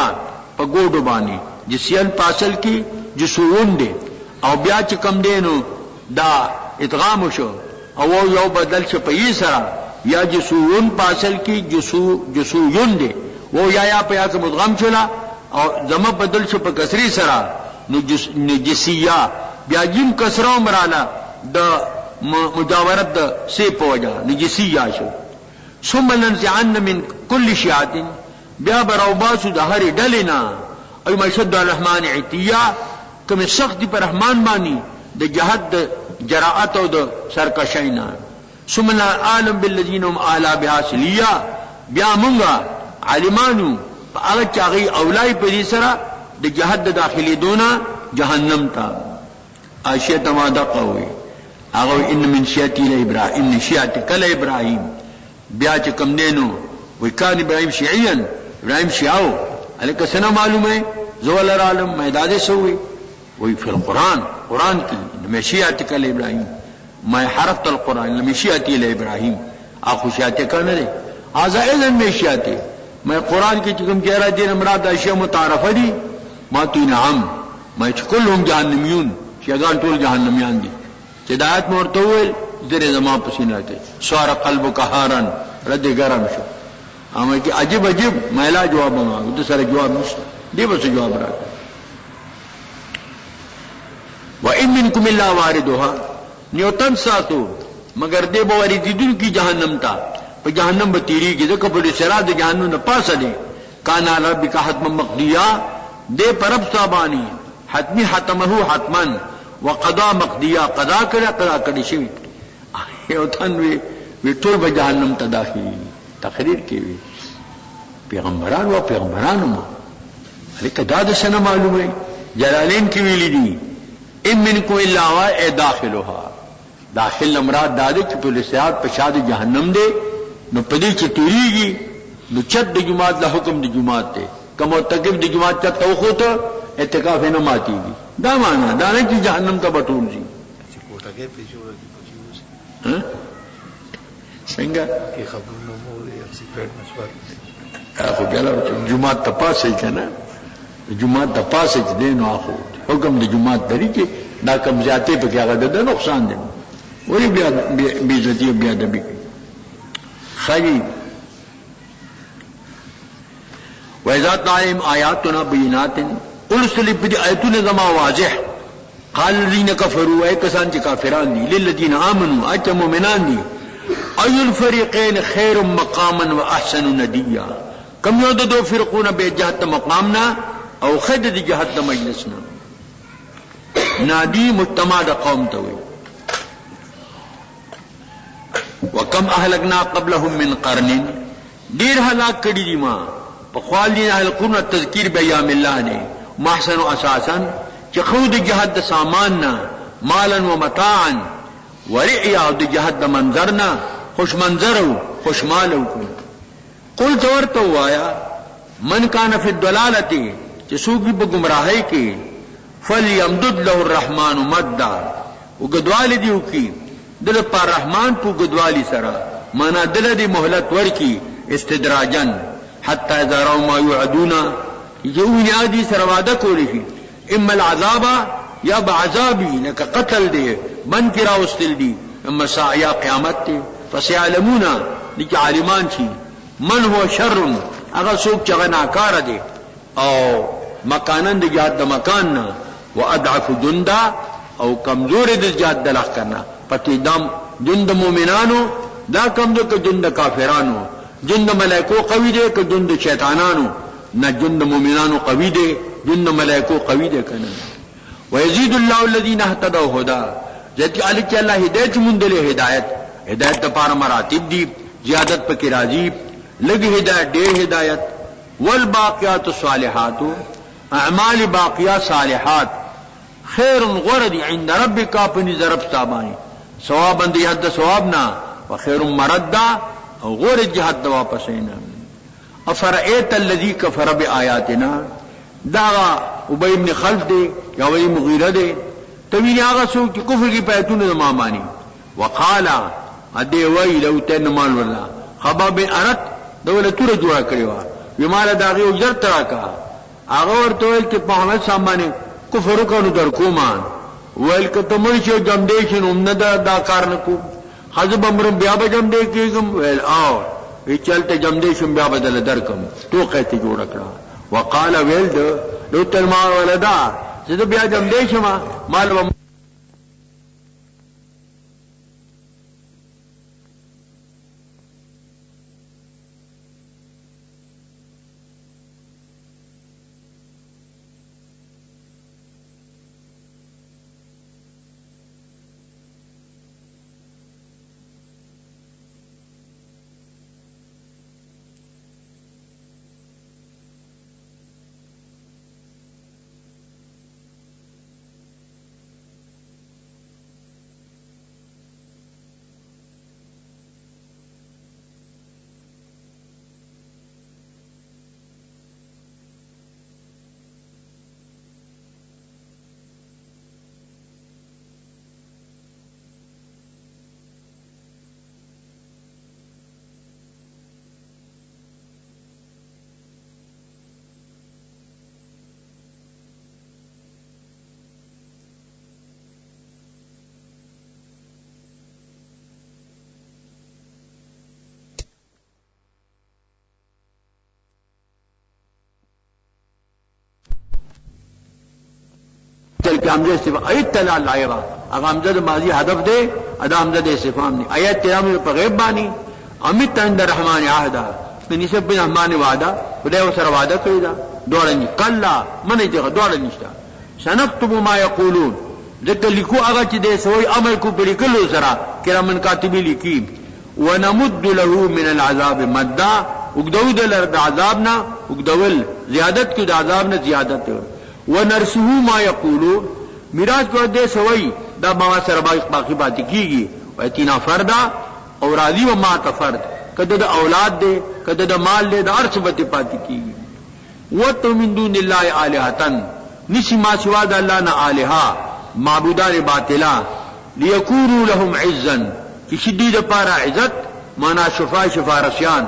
په ګوډو باندې جسیل پاسل کی جسوون دے او بیا چې کم دینو دا ادغام شو او یو بدل شو په یې سره یا جسوون پاسل کی جسوون دے وہ یا په یاس مدغم شولا او زم بدل شو په کسری سره نو جسیا بیا جیم کسرو مراله د مجاورت د سی په وجه نو جسیا شو ثم ننزعن من كل شيعه بیا بروباسو د هر ډلینا او مشد الرحمن عتیا کوم سخت دی پر رحمان بانی د جهاد جراءت او د سرکشینا ثم عالم بالذین هم اعلی بحاصلیا بیا مونږه عالمانو هغه چاغي اولای په دې سره د جهاد داخلي دونه جهنم تا عائشہ تماده قوي هغه ان من شیاتی ابراهیم ان شیات کله ابراهیم بیا چې کم دینو وکان ابراهیم شیعیا ابراهیم شیعو الکه سنه معلومه زول العالم میداد سوی وی فی القرآن قرآن کی مشیات کل ابراہیم میں حرفت القرآن مشیاتی لابراہیم آخوشیاتی کرنے دے آزا اذن مشیاتی میں قرآن کی چکم کہہ رہا دین امراد اشیاء متعارفہ دی ما تو نعم میں کلهم جہنمیون شیگان طول جہنمیان دی ہدایت مورتویل زیر زمان پسینہ تے سوار قلب کہارن رد گرم شو ہمیں کہ عجب عجب میلا جواب مانگو تو سر جواب نشتا دی بس جواب راتا وَإِن مِّنكُمْ إِلَّا وَارِدُهَا نیوتن ساتو مگر دے بواری دیدن کی جہنم تا پہ جہنم بتیری کی ذکر پر سراد جہنم نہ پاسا دے کانا ربک حتما مقضیا دے پرب صابانی حتمی حتمہو حتمن وقضا مقضیا قضا کرے شوی یوتن وی ټول به جہنم تا داخلی تقریر کی وی پیغمبران و پیغمبران ما لیکن داد سنہ معلوم ہے جلالین کی ویلی دی ان منکم الا اے داخلها داخل امراد دادے چې پولیسیات پشاد جہنم دے نو پدی چې تیریږي نو چت د جماعت له حکم د جماعت ته کوم تکلیف د جماعت ته توخو ته اعتکاف نه ماتيږي دا معنا دا نه چې جهنم ته بټول شي کوټه کې پیښو ها څنګه کې خبر نو مو یې سپیډ مسوار هغه بیا جماعت ته پاسه کنه جماعت ته پاسه دې نو اخو حکم د جماعت دری کې دا کم ذاته په هغه د نقصان دي وری بیا بیزتی بیا د بی خی وَإِذَا تَعْلِمْ آيَاتُنَا بَيِّنَاتٍ قُلْ سَلِبْ بِدِ آيَاتُنَا زَمَا واضح قال الذين كفروا اي کسان چې کافران دي للذين امنوا اي مؤمنان دي اي الفريقين خير مقاما واحسن نديا کم یو د دو فرقونه به جهت مقامنا او خد د جهت مجلسنا نادی مجتمع د قوم ته وي وكم اهلكنا قبلهم من قرن ډیر هلاک کړي دي ما په خپل دي اهل قرن تذکیر بیام الله نه محسن اساسا چې خود جهاد د ساماننا مالا و متاعا ورعیا د جهاد د منظرنا خوش منظرو خوش مالو قل تورتو آیا من کان فی الضلالتی چې څوک په گمراهۍ کې فلیمدد له الرحمن مدا وګدوالی دیو کی دل پر رحمان په گدوالی سره معنا دل دی مهلت ورکی استدراجن حتی اذا راو ما یعدون یو یادی سره وعده کولی شي اما العذاب یا بعذابی لکه قتل دی من کرا واستل دی اما ساعیا قیامت دی فسيعلمون لکه عالمان شي من هو شر هغه څوک چې ناکار دی او مکانن د جهاد د مکان نه وادعف جندا او کمزور د جهاد د لخ کرنا پتی دم جند مومنانو دا کمزور که جند کافرانو جند ملائکو قوی دی که جند شیطانانو نہ جند مومنانو قوی دی جند ملائکو قوی دی کنه ويزيد الله الذين اهتدوا هدى ذات علی کہ اللہ ہدایت مندل ہدایت پار مراتب دی زیادت پک راضی لگ ہدایت دے ہدایت والباقیات الصالحات اعمال باقیات صالحات خیر غرد عند ربک اپنی ضرب تابانی ثوابا دی حد ثوابنا وخیر مردا او غرد جہد واپسینا افرئیت الذی کفر بآیاتنا داغا ابی بن خلف دے یا وی مغیرہ دے توی آغا سو کی کفر کی پیتون زمان مانی وقالا ادے وی لو تین مال واللہ خباب بن ارت دولتو را جوڑا کریوا ویمالا داغی اجر تراکا آغا ورطویل تی محمد سامانی کفر کنو در کومان ویل کتا مرشو جمدیشن امنا دا کارنکو خزب امرم بیابا جمدیشن ویل آو وی چلتے جمدیشن بیابا دل درکم تو قیتی جوڑا کرا وقال ویل دو تل مال ولدا زدو بیا جمدیشن مال و چل کہ حمزہ استفام ایت تلا لائبا اگر حمزہ ماضی حذف دے ادا حمزہ استفام نہیں ایت تلا میں غیب بانی امیت عند الرحمن عہدا نسب بن رحمان وعدہ خدای وسره وعده کړی دا دوړنی کلا منی دغه دوړ نشته سنكتب ما یقولون ذکر لیکو هغه چې دې سوی عمل کو په لیکلو سره کرامن کاتبی لیکي ونمد له من العذاب مدا وګدود له عذابنا وګدول زیادت کې د عذاب نه زیادت ونرسه ما یقولون میراث کو دې سوی دا ما سره باقی باتی کیږي واتینا فردا او راضی و ما تفرد کده د اولاد دے کده د مال دے د ارث بتی پاتی کیږي وتو من دون الله الہتن نسی ما سوا د الله نه الہ معبودان باطلا ليكونوا لهم عزا کی شدید پارا عزت مانا شفارسیان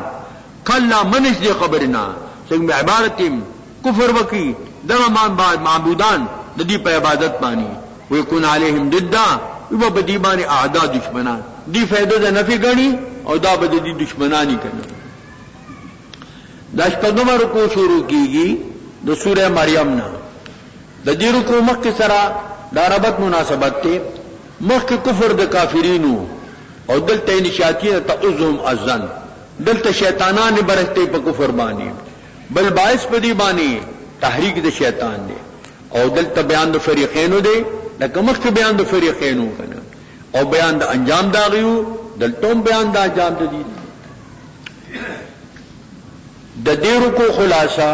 کلا منش دی خبرنا څنګه عبادتیم کفر وکي دمان بعد معبودان د دې په عبادت باندې ويكون عليهم ضدا یو بدی باندې اعداء دشمنان دی فائدہ د نفي غني او دا به د دشمنانی کوي دا شپږم رکوع شروع کیږي د سوره مریم نه د دې رکوع مخکې سره دا ربط مناسبت ته مخکې کفر د کافرینو او دلته نشاتین تعذهم اذن دلته شیطانان برسته په کفر باندې بل باعث پدی باندې تحریک د شیطان دی او دلته بیان د فریقینو دی لکه مخکې بیان د فریقینو کنه او بیان د انجام داغیو دلته بیان د انجام د دي د دې رکوع خلاصہ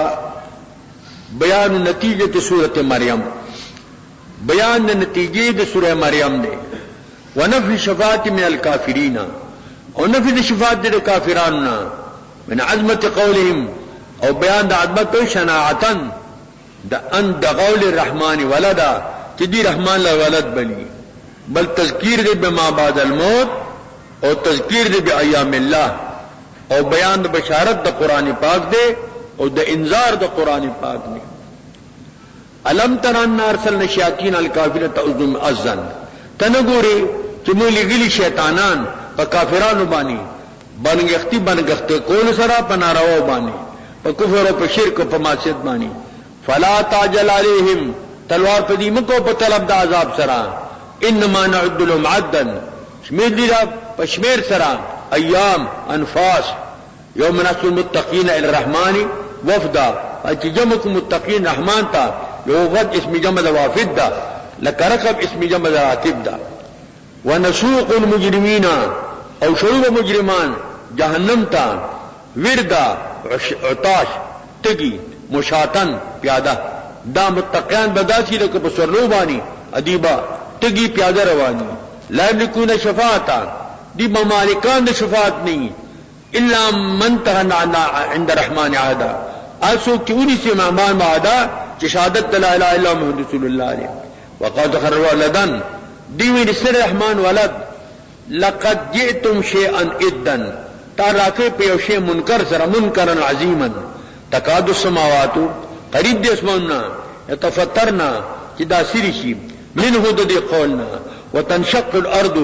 بیان نتیجه سورۃ مریم بیان نتیجه د سورۃ مریم دی ونفی شفاعت من الکافرین او نفی شفاعت د کافرانو من عظمت قولهم او بیان د عظمت شناعتن دا ان دا قول الرحمن ولدا چې دی رحمان له ولد بلی بل تذکیر دی بما بعد الموت او تذکیر دی بایام الله او بیان د بشارت د قران پاک دی او د انذار د قران پاک دی الم تر ان ارسلنا الشیاطین الکافرة تعظم اذن تنګوري چې موږ لګلی شیطانان په کافرانو باندې بنګختی کول سره په ناروا باندې په کفر او په شرک او په معصیت باندې فلا تعجل علیہم تلوار په دې مکو په طلب د عذاب سره انما نعد لهم عدا شمیر دي په شمیر سره ایام انفاس یوم نحشر المتقین الى الرحمن وفدا چې جمعکم متقین رحمان تا یو وفد اسم جمع د وافد دا لکرقب اسم جمع د راتب دا ونسوق المجرمین او شروع مجرمان جہنم تا وردا عطاش تگی مشاتن پیاده دا متقیان بداسی لکه په سرلو باندې ادیبا تگی پیاده روانی لا یملکون شفاعتا دی مالکان د شفاعت نہیں الا من تغنى عند الرحمن عهدا اسو کیونی سے مہمان معدا چې شهادت لا اله الا محمد رسول الله علیه وقد خر ولدن دی وی سر رحمان ولد لقد جئتم شيئا ادا تراکه په یو شی منکر سره منکرن عظیما تکاد السماوات قریب دې اسماننا يتفطرنا چې دا سری شي منه د دې قولنا وتنشق الارض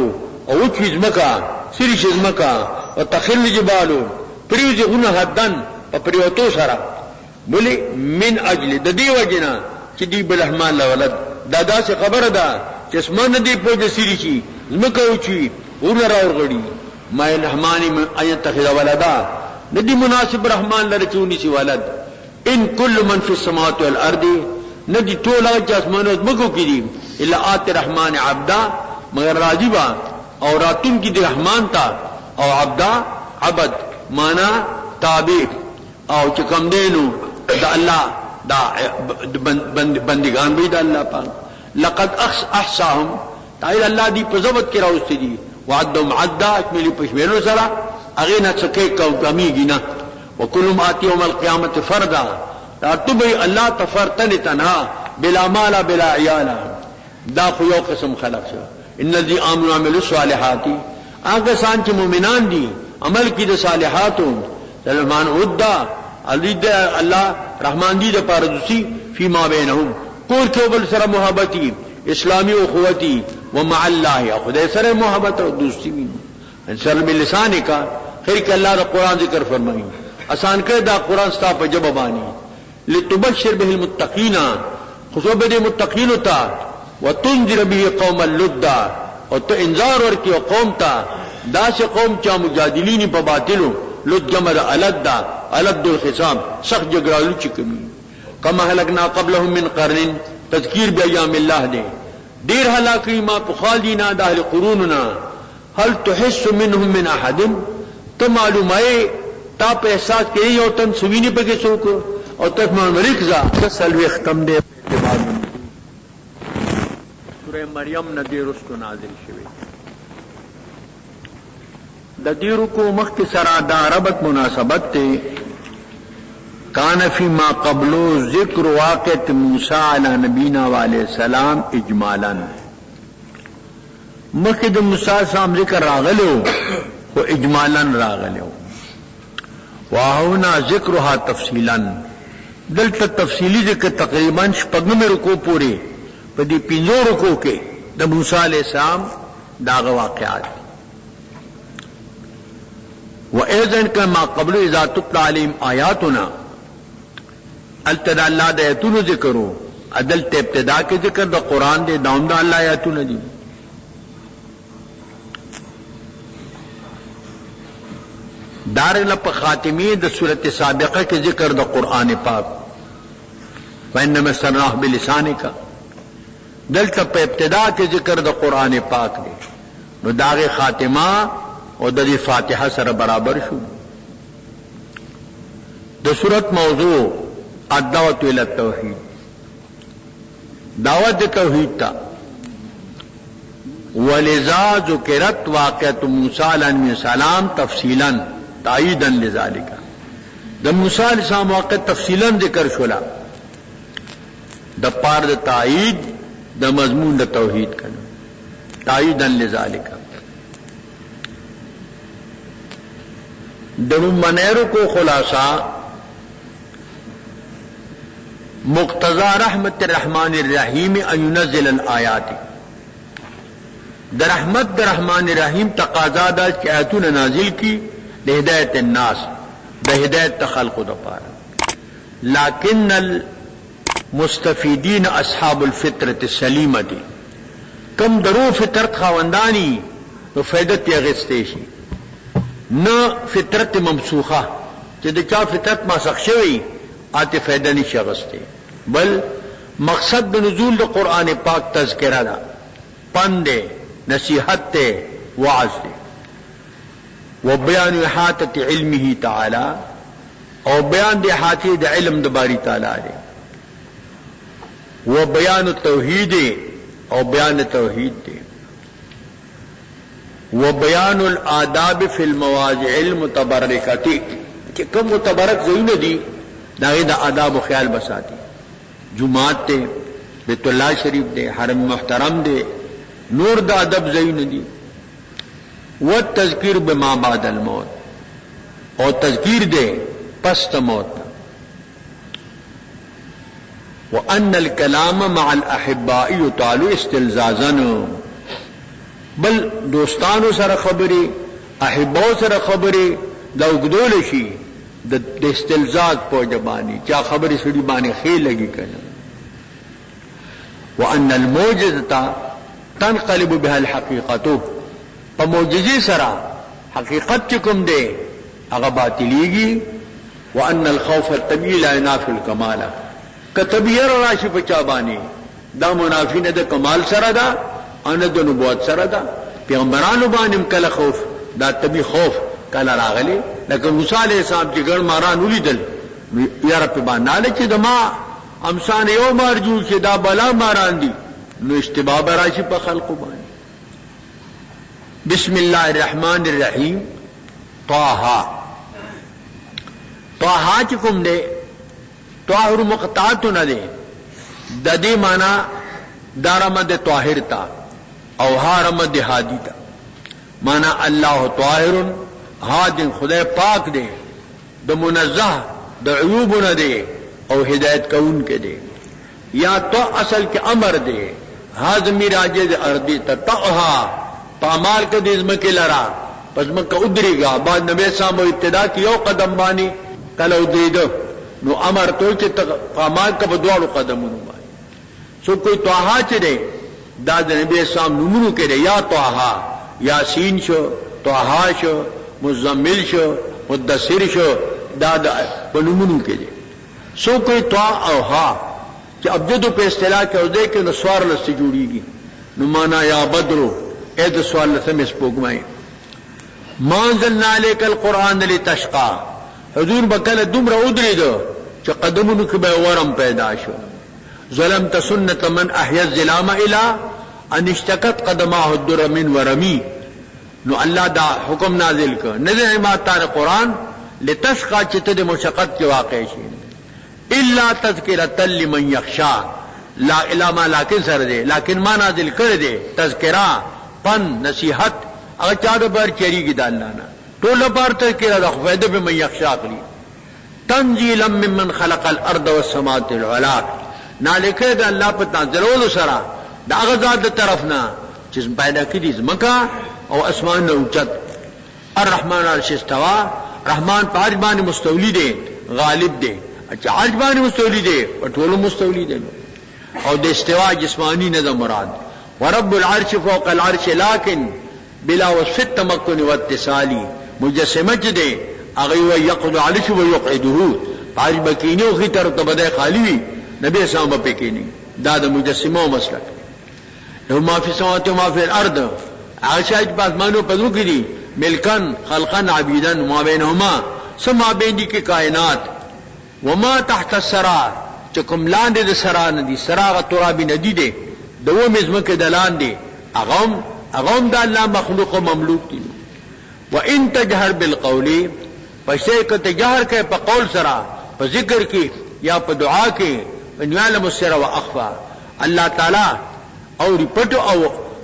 او تشز مکا سری شز مکا وتخل الجبال پریوز غنه حدن په پریوتو سره بولی من اجل د دې وجنا چې دی برحمان ولد دادا سے خبر ده چې اسمان دې په سری شي زمکه اوچی ورنه راورغړي ما الرحمن من ايتخذ ولدا ندی مناسب رحمان لره چونی سی ولد ان كل من في السماوات والارض ندی ټول هغه اسمانات مکو کړي الا ات الرحمن عبدا مگر راجبا او راتون کی دی رحمان تا او عبدا عبد مانا تابع او چکم دینو دا اللہ دا بندگان بھی دا اللہ پاک لقد احصاهم تعالی اللہ دی پزبت کی راوستی دی وعدهم عدا اکملی پشمیرو سرا اغینا سکے کمیگی نا وکلهم آتی یوم القیامت فردا تاتبی اللہ تفرتن تنہا بلا مالا بلا عیالا دا خو یو قسم خلق شو ان الذی آمنوا وعملوا الصالحات آگا سان چی مومنان دی عمل کی دا صالحاتو سلمان عدہ اللہ رحمان دی دا پاردسی فی ما بینہم کور کے بل سر محبتی اسلامی اخوتی ومع اللہ خدا سر محبت و دوستی بھی سر بلسان کا خیر کہ اللہ دا قرآن ذکر فرمائی آسان کر دا قرآن ستا پا جببانی لتبشر به المتقین خصوصا دے متقین تا وتنذر به قوم اللدا او تو انذار ورکی قوم تا دا سے قوم چا مجادلین پا باطلو لد جمد الدا الد الخصام سخت جگرالو چکمی کما هلکنا قبلهم من قرن تذکیر بیام اللہ دے دیر ہلاکی ما پخالدینا دا اہل قروننا هل تحس منهم من احد تو معلوم ہے تا پہ احساس کے یو تن سوینی پہ کے سوک اور تفمان مرکزا سلوی ختم دے سورہ مریم ندی رستو نازل شوی د دیرو کو مخت سرا دا ربط مناسبت تے کان فی ما قبلو ذکر واقعت موسیٰ علی نبینا علیہ السلام اجمالا مخد موسیٰ سام ذکر راغلو و اجمالا راغلو واہونا ذکرها تفصیلا دلتا تفصیلی ذکر تقریبا شپگم رکو پورے پا دی پینزو رکو کے دا موسیٰ علیہ السلام داغ واقعات وَإِذَنْ كَمَا قَبْلُ إِذَا تُتْلَى عَلَيْهِمْ آيَاتُنَا التدا اللہ دا ایتونو ذکرو عدلت ابتدا کے ذکر دا قرآن دے داؤن دا اللہ ایتونو دی دار لپ خاتمی دا صورت سابقہ کے ذکر دا قرآن پاک وَإِنَّمَا سَرْنَاهُ بِلِسَانِكَ دلتا پہ ابتدا کے ذکر دا قرآن پاک دے نو داغ خاتمہ اور دا دی فاتحہ سر برابر شو دا صورت موضوع الدعوت الى التوحید دعوت توحید تا ولذا ذکرت واقعت موسیٰ علیہ السلام تفصیلا تائیدا لذالک دا موسیٰ علیہ السلام واقع تفصیلا ذکر شلا د پار د تایید د مضمون د توحید کنا تاییدن لذالک د منیرو کو خلاصہ مقتضى رحمت الرحمن الرحیم ان ينزل الآیات د رحمت د رحمان الرحیم تقاضا ده چې آیاتونه نازل کی د هدایت الناس د هدایت خلق د پاره لكن المستفیدین اصحاب الفطرة السلیمه دي کم درو فطرت خواندانی نو فائدت یې غستې شي نو فطرت ممسوخه چې د چا فطرت مسخ شوی آتے فائدہ نشي غستې بل مقصد د نزول د قران پاک تذکرہ ده پند نصیحت تے وعظ تے وبیان احاطت علمه تعالی او بیان دے احاطے دے علم د باری تعالی دے وبیان التوحید او بیان توحید دے وبیان الآداب فی المواضع المتبرکۃ کہ کم متبرک زین دی داغه د آداب او خیال بساتی جمعات تے بیت اللہ شریف دے حرم محترم دے نور دا ادب زین دی والتذکیر بما بعد الموت اور تذکیر دے پست موت وان الکلام مع الاحباء تعالو استلزازا بل دوستانو سره خبري احباء سره خبري دا وګدول شي د استلزاز په جبانی چا خبري سړي باندې خې لګي کنه وان الموجزه تنقلب بها الحقيقه فموجزي سرا حقیقت چکم دے اغا باطلیگی وان الخوف الطبیعی لا ينافي الكمال کتبیر راشی پچابانی دا منافی نه د کمال سره دا ان د نبوت سره دا پیغمبرانو باندې کله خوف دا طبیعی خوف کله راغلی لکه موسی علیہ السلام چې ګر ماران ولیدل یا رب باندې چې دما امسان یو مارجو چې دا بلا ماران دي نو اشتباب راشی په خلق باندې بسم الله الرحمن الرحیم طه طه چکم دے طاهر مقطعات نه دے د دې معنا دارمد طاهر تا او هارمد هادی تا معنا الله طاهر هاد خدای پاک دے د منزه د عیوب نه دے او هدایت کون کے دے یا تو اصل کے امر دے ہاضمی راجد اردی تطعها پامال کا دزم کے لرا پزم کا ادری گا بعد نبی صاحب ابتدا کی یو قدم بانی کل ادری دو نو امر تو چې پامال کا بدوالو قدمونو بانی سو کوئی توحا چرے دا نبی صاحب نمونو کرے یا توحا یاسین شو توحا شو مزمل شو مدثر شو دا نمونو کرے سو کوئی توحا او ہا کہ ابجدو پہ اصطلاح کے عہدے کے نسوار لستی جوڑی گی نمانا یا بدرو اے دو سوال لسم اس پوگمائیں مانزلنا علیک القرآن لتشقا حضور بکل دمر ادری دو چا قدمونو کبے ورم پیدا شو ظلمت سنت من احیا الظلام الى ان اشتکت قدماه الدر من ورمی نو اللہ دا حکم نازل کر نظر عمادتار قرآن لتشقا چت دے مشقت کے واقع شین الا تذکرۃ لمن یخشا لا علامہ لیکن سر دے لیکن ما نازل کر دے تذکرہ پن نصیحت اگر چار بار چری کی دالانا ټول بار تذکرہ د فائدہ به من یخشا کلی تنزیلا ممن خلق الارض والسماوات العلا نالکه د الله په تنزلول سره دا غزاد طرفنا چې پیدا کړي زمکا او اسمان نو اوچت الرحمن عرش استوا رحمان پاج باندې مستولی دے غالب دے اچھا عرش باندې مستولی دے او ټول مستولی دے او د استوا جسمانی نه مراد ورب العرش فوق العرش لیکن بلا وصف التمكن واتصال مجسمه دے اغي ويقعد عرش ويقعده پاج بکینو کی طرف تبدے خالی نبی صاحب پکینی دا د مجسمه مسلک له ما فی السماوات و ما فی الارض عاشاج باسمانو پدو کی دی ملکن خلقن عبیدن ما بینهما سما بین دی کی کائنات وما تحت السرا چکم لاندې د سرا ندی سراغ ترابی ندی دے دو مزمک دلان دے اغم دا اللہ مخلوق و مملوک دی وان تجهر بالقول پشے کو تجہر کے پا قول سرا پا ذکر کی یا پا دعا کی يعلم السر واخفى الله تعالی او رپټ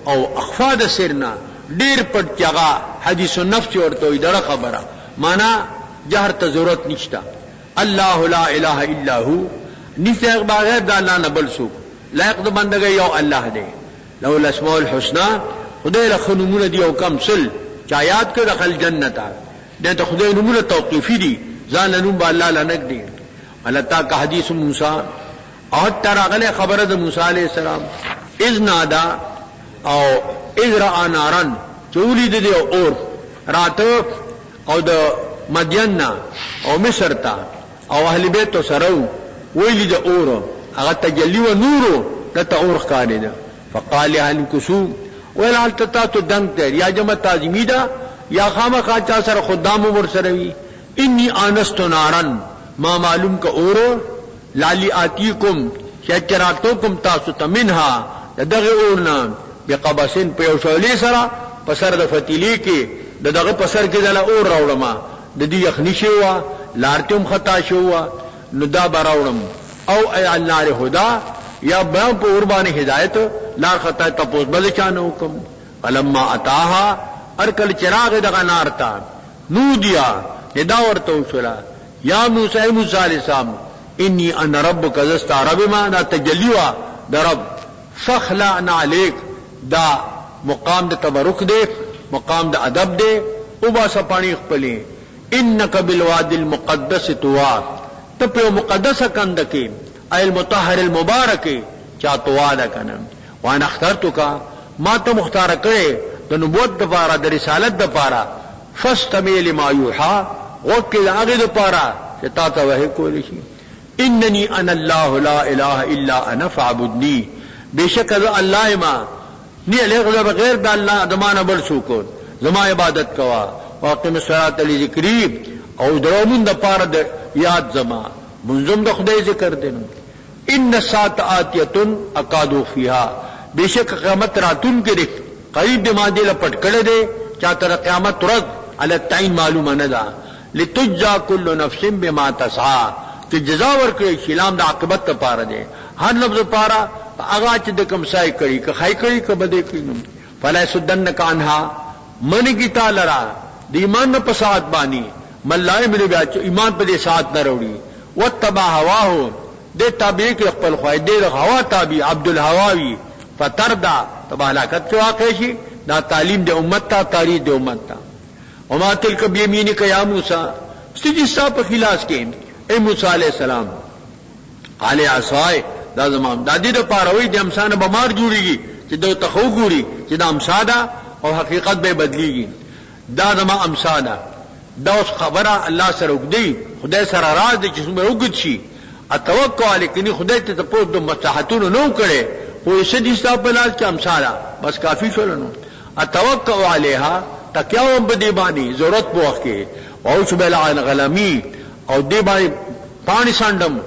او اخفا د سرنا ډیر پټ چغا حدیث النفس ورته دغه خبره معنا جهر ته ضرورت نشته الله لا اله الا هو نشته بغیر د الله نه بل څوک لایق د بندګۍ یو الله دی له الاسماء الحسنى خدای له نومونه دی او کم سل چا یاد کړه دخل جنت دته خدای نومونه توقیفي دي ځان نوم به الله لنګ دی الله تا کا حدیث موسی او ترغله خبره د موسی علیہ السلام اذ نادا او اذ را نارن چولی د اور راتو او د مدین او مصر تا او اهل بیت سره ویلی د اور هغه تجلی و نور د اور ښکارې ده فقال اهل کسو ویل حال تاسو دنګ ته یا جمع تعظیمی ده یا خامخا چا سره خدام ور سره وی انی انست نارن ما معلوم کا اور لالی آتیکم شجراتکم تاسو تمنها دغه اورنا بقبسن په یو شولې سره پسر د فتیلی کې دغه پسر کې دل اور راوړم د دې یخنی شو لارتم خطا شو نو دا براوړم او ای النار هدا یا به په قربان هدایت لار خطا تپوس بل چانه حکم فلما اتاها ارکل چراغ دغه نار تا نو دیا ندا ورته وشلا یا موسی علیہ السلام انی انا ربک ذستا رب ما دا تجلیوا دا رب فخلعنا علیک دا مقام د تبرک دے مقام د ادب دے او با سپانی خپلیں انک بالواد المقدس طوا تپو مقدس کندکی ای المطهر المبارک چا طوا دا کنم وانا اخترتو کا ما تا مختار کرے دا نبوت دا پارا دا رسالت دا پارا فاستمی لما یوحا وکی دا آغی دا پارا چتا تا وحی کولی شی اننی انا اللہ لا الہ الا انا فعبدنی بے شک از اللہ ما نی علیہ بغیر دا اللہ دمانا بل سوکون زما عبادت کوا واقم الصلاة لذکری او درومن دا پار دا یاد زما منظم دا خدای ذکر دینو ان الساعت آتیتن اقادو فیہا بے شک قیامت راتون کے رکھ قریب دے مادی لپٹ کڑے دے چاہتا دا قیامت رد علی التعین معلوم ندا لتجزا کل نفس بما تسعا کہ جزا ورکڑی شیلام دا عاقبت تا پارا دے ہر لفظ پارا اغا چی دکم سائی کری کہ خائی کری کہ بدے کری نم فلا سدنک عنہا من کی تا لرا دی ایمان نا پسات بانی ملائے ملے بیا ایمان پہ دے ساتھ نہ روڑی واتبا ہواہو دے تابعی کے اقبل خواہی دے ہوا تابعی عبدالہواوی فتردہ تب ہلاکت کے واقع شی دا تعلیم دے امت تا تاریخ دے امت تا وما تلک بیمینک یا موسیٰ سجستا پا خلاص کے اے موسیٰ علیہ السلام علی عصائے دا زمان دادی دا پاروی دے امسان بمار جوڑی گی چی دو تخو گوری چی دا امسادا اور حقیقت بے بدلی گی دا زمان امسادا دا اس خبرہ اللہ سر اگدی خدای سر راز دے چیسو میں اگد شی اتوقع لیکنی خدای تے تپوس دو مصلحتونو نو کرے وہ اسے جستا پلاس چا امسادا بس کافی شلنو اتوقع علیہا تکیاوم بدی بانی ضرورت پوخ کے وعوش بیلعان غلامی او دی بانی پانی سانڈم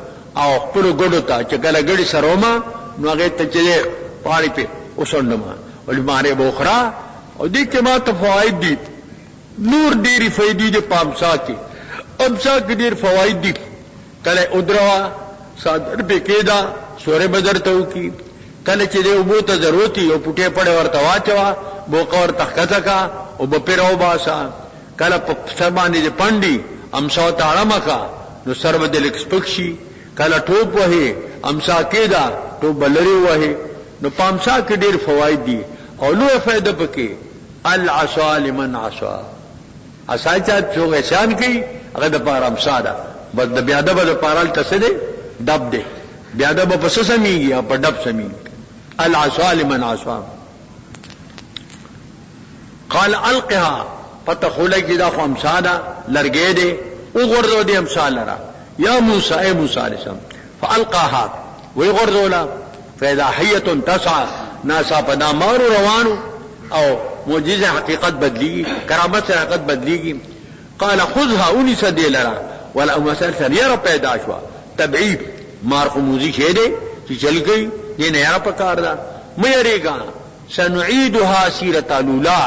او خپلو گڑو تا چکل گڑی سروما نو اغیت تا چلے پانی پہ اسنڈما ولی مارے بوخرا او دی کے ماں تفوائد دی نور دیری فیدی دی پامسا کی امسا کی دیر فوائد دی کلے ادروا صادر پہ کیدا سورے بدر تو کی کلے چلے ابو تا ضرورتی او پٹے پڑے ورطا واچوا بوقا ورطا خطا کا او بپیراو باسا کلے سربانی دی پندی امساو تا علمکا نو سر بدل اکسپکشی کلا ٹوپ وہی امسا کیدا ٹوپ بلری وہی نو پامسا کے دیر فوائد دی اور لو فائدہ پکے العصا لمن عصا عصا چاہت چوگ احسان کی اگر دا پار امسا دا بس دا بیادہ با دا پارال تسدے دب دے بیادہ با پس سمیگی یا پا دب سمیگی العصا لمن عصا قال القها پتہ خولے کی دا خو امسا دا لرگے دے او غردو دے امسا لرا یا موسیٰ اے موسیٰ علیہ السلام فالقاها وی غردولا فیدا حیت تسعى ناسا پدا مارو روانو او معجز حقیقت بدلی کرامت سے حقیقت بدلی گی قال خذها اونی سا دے لرا والا مسئل سر یرا پیدا شوا تبعیب مارخو موزی شیدے چی چل گئی یہ نیرا پکار دا میرے گا سنعیدها سیرت لولا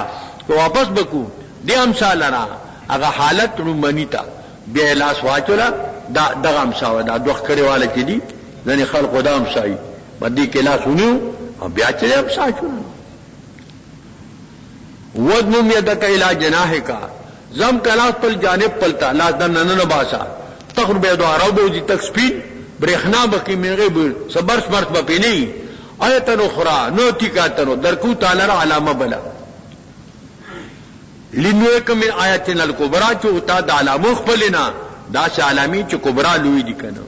تو واپس بکو دے امسا لرا اگا حالت رمانی تا بے لاس واچولا دا دغه امساو دا دوخ کړي والا چې دي ځنې خلق قدام شای باندې کې لاس ونیو او بیا چې هم ساجو ودمم یدک الی جناحک زم کلاس پر جانب پلتا لاس دن نه باسا تخرب دوارو بوجی تک سپین برخنا بکی میغه بر صبر سمرت بپینی آیت اخرى نوتی کاتنو درکو تعالی علامه بلا لنوک من آیتنا الکبرى چو تا د علامو خپلنا دا ش علامی چ کبرى لوی دي کنه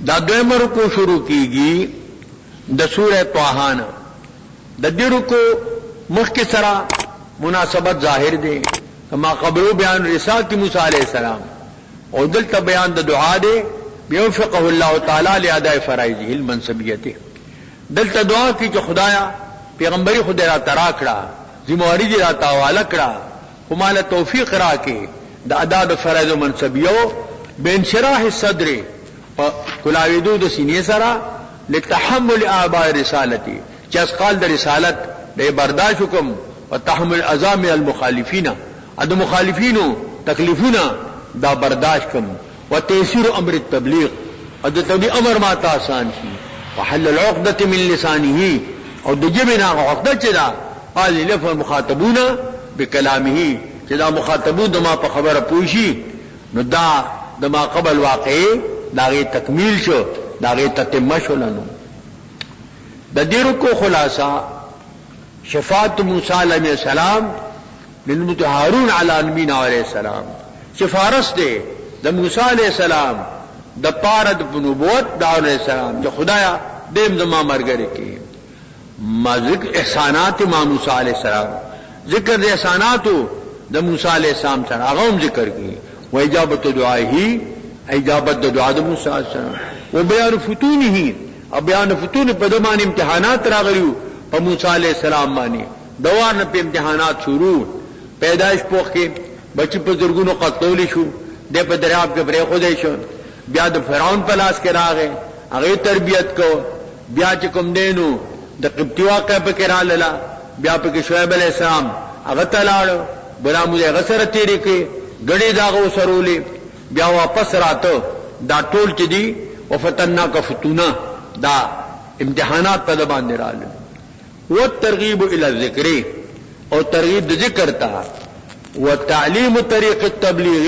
دا دویمه رکو شروع کیږي د سوره طه نه د دې رکو مخ کې سره مناسبت ظاهر دي کما قبلو بیان رسالت موسی علیہ السلام او دلته بیان د دعا دی بيوفقه الله تعالی لاداء فرائضه المنصبیته دلته دعا کی چې خدایا پیغمبري خدای را ترا کړه ذمہواری دي را تاواله کړه هماله توفیق راکې د ادا د فرایض او منصبیو بانشراح الصدر کلاویدو د سینې سره لتحمل اعباء رسالتي چې اسقال د رسالت د برداشت حکم او تحمل اعظام المخالفین د مخالفینو تکلیفونه دا برداشت کوم وتيسير امر التبلیغ او د تبلیغ امر ما ته آسان شي وحل العقده من لسانه او د جبنا عقده چې دا قال لف المخاطبون بكلامه چې دا مخاطبون د ما په خبره پوښي نو دا د ما قبل واقعي داغه تکمیل شو داغه تتمه شو لنو د دې رکو خلاصہ شفاعت موسی علیہ السلام للمت هارون علی نبینا علیہ السلام سفارش دے د موسی علیہ السلام د پاره د نبوت د علیہ السلام چې خدایا دیم زما مرګره کې ما ذکر احسانات ما موسی علیہ السلام ذکر د احساناتو د موسی علیہ السلام سره هغه هم ذکر کړي و اجابت دعائه اجابت د دعا د موسی علیہ السلام و بیان فتونه او بیان فتون په دمان امتحانات راغلیو په موسی علیہ السلام باندې دوار نه په امتحانات شروع پیدائش پوخ کې بچی په زرګونو قتل شو د په دریاب کې پرې خو دی شو بیا د فرعون په لاس کې راغی هغه تربیت کو بیا چې کوم دینو د قبطی واقع په کې را لاله بیا په کې شعیب علیہ السلام هغه تلاړ بلا موږ غسر تیری کې غړي داغه سرولې بیا واپس راته دا ټول چې دی وفتنا کا فتونا دا امتحانات په باندې رااله و ترغیب الی الذکر او ترغیب د ذکر ته وتعلیم طریق التبلیغ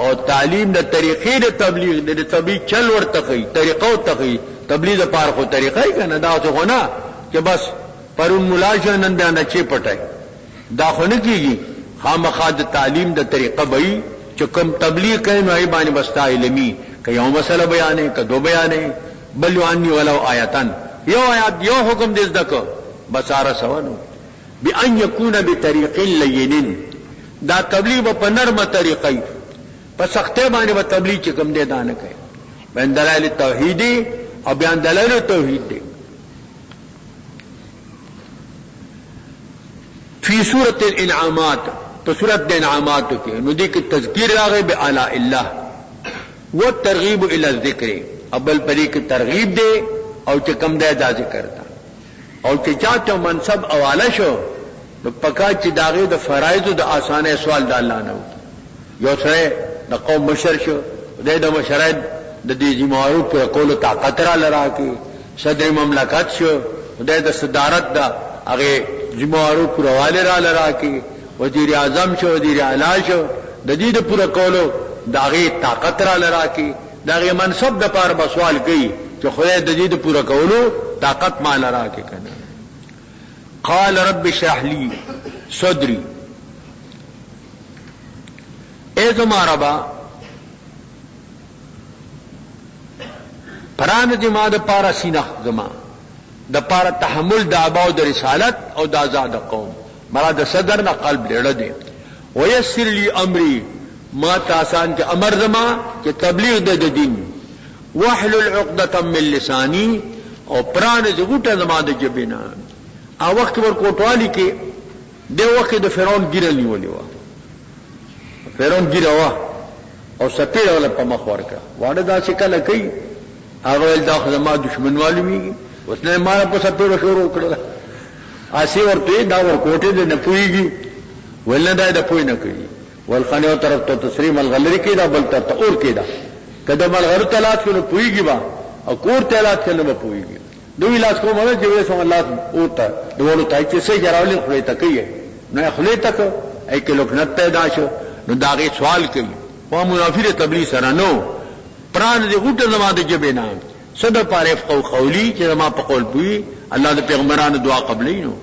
او تعلیم د طریقې د تبلیغ د تبلیغ چل ورته کوي طریقو ته تبلیغ لپاره خو طریقې کنه دا څه نه چې بس پرون ملاشه نن بیان چی پټای دا خو نه کیږي خامخا د تعلیم د طریقه به چې کوم تبلیغ کوي نو ای باندې بستا علمي که یو مسله بیانې که دو بیانې بل یعنی ولو آیتن یو آیات یو حکم دې ذکر بساره سوالو بان یکون بطریق لین دا تبلیغ په نرمه طریقې په سخته باندې په تبلیغ چې کوم دې دانه کوي بیان دلایل توحیدی او بیان دلایل توحید دی فی سورۃ الانعامات تو سورۃ الانعامات کې نو دې کې تذکیر راغی به اعلی الله و ترغیب الی الذکر ابل پری کې ترغیب دی او چې کوم دې دا ذکر تا او چې چاته منصب اواله شو نو پکا چې داغه د فرایض او د اسانه سوال د الله نه یو سره د قوم مشر شو د مشرد د دې ذمہارو پر کول طاقت را لرا کې صدر مملکت شو د صدارت دا هغه ذمہارو پر حواله را لرا کې وزیر اعظم شو وزیر اعلی شو د دې د پر کولو داغه طاقت را لرا کې داغه منصب د پاره بسوال کوي چې خدای د دې د پورا کولو طاقت مال را کې کنه قال رب اشرح لي صدري اے زما ربا پران دې ما د پارا سینه زما د پارا تحمل د اباو د رسالت او د آزاد قوم مراد صدر نه قلب لړه دي ويسر لي امري ما تاسان کې امر زما چې تبلیغ د دین واحلل عقدة من لساني او پران زغوټه زما د جبینا او وخت ور کوټوالی کې د وخت د فرعون ګیره نیولې و فرعون ګیره وا او سپیړه ولا په مخ ورکا واړه دا چې کله کوي هغه دا زما دشمن والی وی وسنه ما په سپیړه شروع کړل اسی ورته دا ور کوټه دې نه پويږي ولنه دا د پوي نه کوي والخانه طرف ته تسلیم الغلری کې دا بل ته اور کې دا کله ملغرو تلات کنو پویږي با او کور تلات کنو به پویږي دوی لاس کوم نه چې وسو الله اوته دوړو تای چې سې جراولې خړې تکي نه خړې تک ای کلو کنت پیدا شو نو داغه سوال کوي و منافر تبلیغ سره نو پران دې غوټه زماده کې بنا صد پاره قولی چې ما په قول پوي الله د پیغمبرانو دعا قبلینو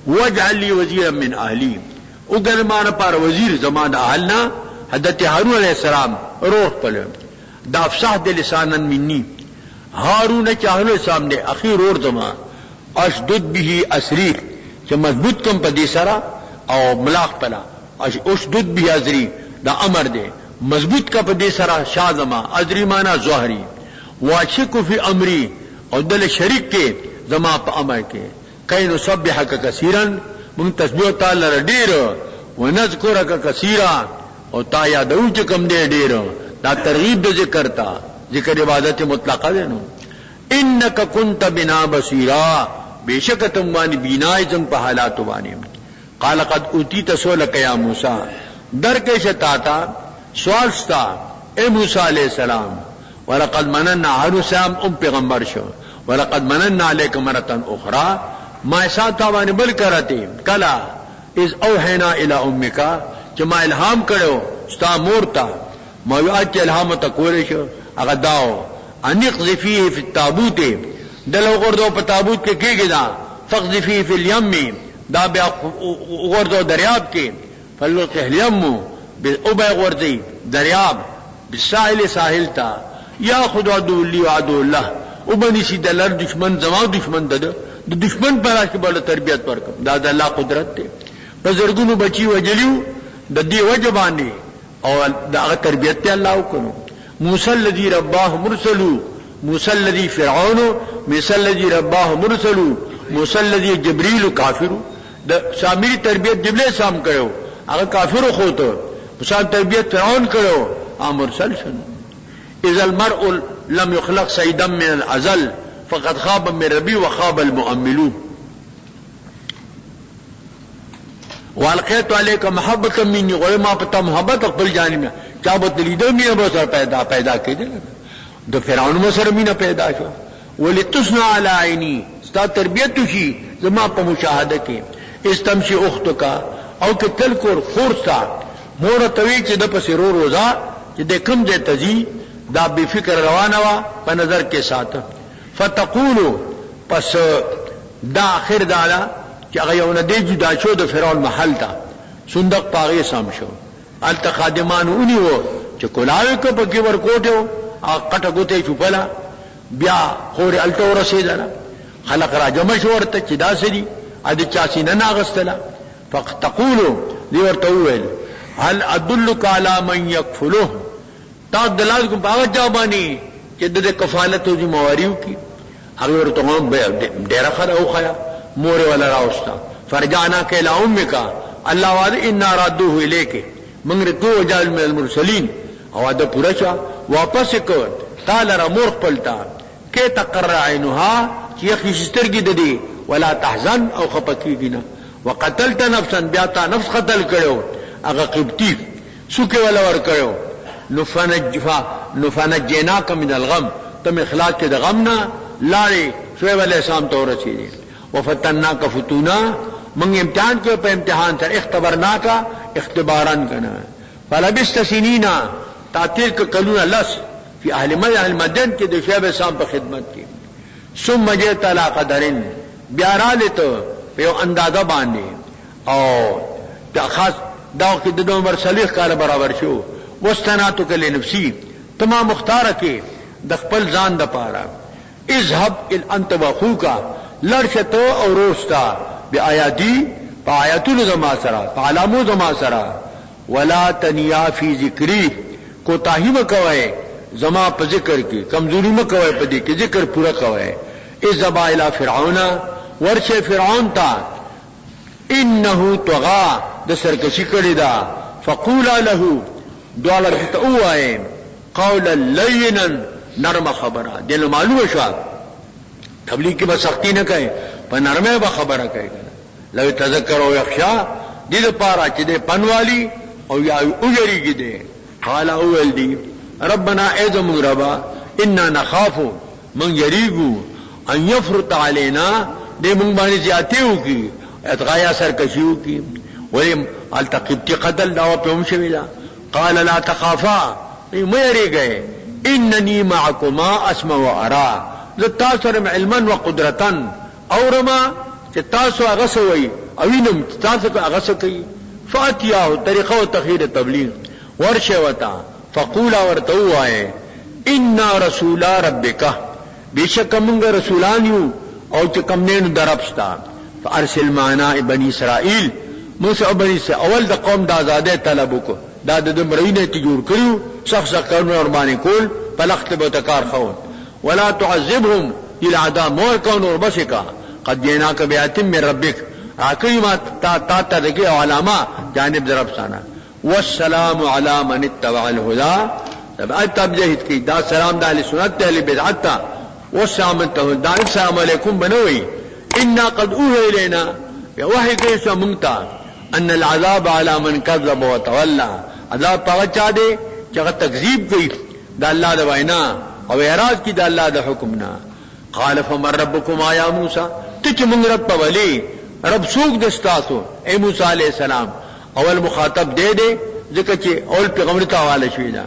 واجعل لي وزيرا من اهلي وګر مان پر وزیر زمان اهلنا حضرت هارون علیہ السلام روح پله دا افصاح د لسانن مني هارون چاہلو سامنے اخیر اور زمان اشدد به اسری چې مضبوط کم په دې سره او ملاق پلا اشدد به ازری دا امر دی مضبوط کا په دې سره شازما ازری معنا ظاهری واشک فی امری او دل شریک کې زما په امر کې کین سبحک کثیرا من تسبیح تعالی ډیر ونذکرک کثیرا او تا یادو چې کم دې ډیر دا ترغیب د ذکر تا ذکر عبادت مطلقه ده نو انک کنت بنا بصیرا بیشک تم باندې بینای زم په حالات باندې قال قد اوتیت سؤالک یا موسی در کې شتاتا سوال ستا اے موسی علیہ السلام ولقد مننا على سام پیغمبر شو ولقد مننا علیک مرة اخرى ما ساته باندې بل کرته کلا اذ اوحینا الی امک چې ما الهام کړو ستا مورتا ما یو اچ الهام تکول شو هغه داو ان يقذفيه في التابوت دلو غردو په تابوت کې کېږي دا فقذفيه في اليم دا بیا غردو دریاب کې فلقه اليم او بیا غردي دریاب بالساحل ساحل تا یا خدا دو لی وعدو الله او بنی سي دلر دشمن زما دشمن د دشمن پر راځي بل تربيت ورکم دا د الله قدرت ته بزرګونو بچي وجلیو د دې وجبانی او دا تربيت ته الله وکړو موسی الذي رباه مرسل موسی الذي فرعون موسی الذي رباه مرسل موسی الذي جبريل کافر د سامری تربيت جبريل سام کړو هغه کافر خو ته موسی تربيت فرعون کړو مرسل شنو اذا المرء لم يخلق سيدا من الازل فقد خاب من ربي وخاب المؤملون والقيت عليك محبه مني وما پتا محبت خپل جانب چابت لیدو مینه به سره پیدا کېدل د فرعون مسره مینه پیدا شو ولتصنع على عيني ستا تربيت شي زما په مشاهده کې استمشي اختك او کې تل کور خورسا مور توي چې د پسرو روزا چې د کم دې تزي دا بے فکر روانه وا په نظر کې ساته فتقول پس دا اخر دالا چې هغه یو نه دی جدا شو د فرعون محل ته صندوق پاغه سم شو الته خادمان اونې وو چې کولاوي کو په کې ورکوټو ا کټه ګوتې چوپلا بیا خور الته ورسېدل خلق را جمع شو ورته چې دا سړي ا دې چا سینه ناغستله فتقول دی ورته ویل هل ادلک علی من یکفله تا دلال کو باغ جوابانی چې د کفالت او ذمہواریو کی هغه ورته هم ډیر خره او خیا مور ولا راوستا فرجانا کہ لا امک الله وعد ان رادوه الیک من رتو وجال من المرسلین او دا پورا شا واپس کو تعالی را مور خپلتا کې تقر عینها چې خشترګي د دې ولا تحزن او خپکیږي وقتلت نفسا بیا تا نفس قتل کړو هغه قبطی سوکه ولا ور کړو نفنجناک من الغم تم اخلاص کې د غم نه لارې شعیب علیہ السلام ته ورسېږي وفتناک فتونا من امتحان کې په امتحان سره اختبارناک اختباران کنا فلبست سنینا تعطیل ک کلون لس فی اهل مدین کې د شعیب السلام په خدمت کې ثم جئت على قدرن بیا را لته په اندازه باندې او د خاص دا کې د عمر صلیح کال برابر شو واستناتو کله نفسي تمام مختار کې د خپل ځان د پاره اذهب انت واخوك لرشتو او روستا بیااتی پایاتو زما سرا علامو زما سرا ولا تنیا فی ذکری کوتاہی مکوئے زما په ذکر کې کمزوری مکوئے په دې کې ذکر پورا کوئے اذهب الى فرعون ورشه فرعون تا انه طغى د سرکشی کړی دا فقولا له دواله ته وایي قولا لینا نرم خبره دل معلومه شو تبلیغ کې بس سختی نه کوي په نرمه به خبره کوي لو تذکر او یخشا دې لپاره چې دې پنوالي او یا اوجریږي دې قال اول دي ربنا اے زمون ربا انا نخافو من یریگو ان یفرط علینا دے من بانی زیادتیو کی اتغایا سرکشیو کی ولیم التقبتی قتل دعوی پہ ہم شویلا قال لا تخافا میری گئے اننی معکما اسمع و ارا تاسرم علما و قدرتا اورما چه تاسو اغسوئی اوینم تاسو اغسکی فاتیاہو طریقہ و تخیر تبلیغ ورشوتا فقولا ورتو آئے انا رسولا ربکا بیشک منگا رسولانیو او چکم نینو دربستا فارسل معنا بنی اسرائیل موسیٰ بنی اسرائیل اول دا قوم دا آزادے طلبو کو دا دمرینه تجور کریو شخص کرنو ارمانی کول پلخت بتکار خون ولا تعذبهم العذاب مور کون اور بسکا قد جیناک بیاتم من ربک حکیمات تا تدکی علامہ جانب درب سانا والسلام علی من اتبع الهدى تب جہد کی دا سلام دا اہل سنت اہل بدعت تا والسلام دا السلام علیکم بنوئی انا قد اوحی الینا وحی کیسا منگتا ان العذاب علی من کذب وتولى عذاب پاچا دے چاہ تکذیب کی دا اللہ دا وائنا او اعراض کی دا اللہ دا حکمنا قال فمن ربکم آیا موسیٰ تچ منگ رب پولی رب سوک دستاسو اے موسیٰ علیہ السلام اول مخاطب دے دے ذکر چے اول پیغمبرتا والا شویدہ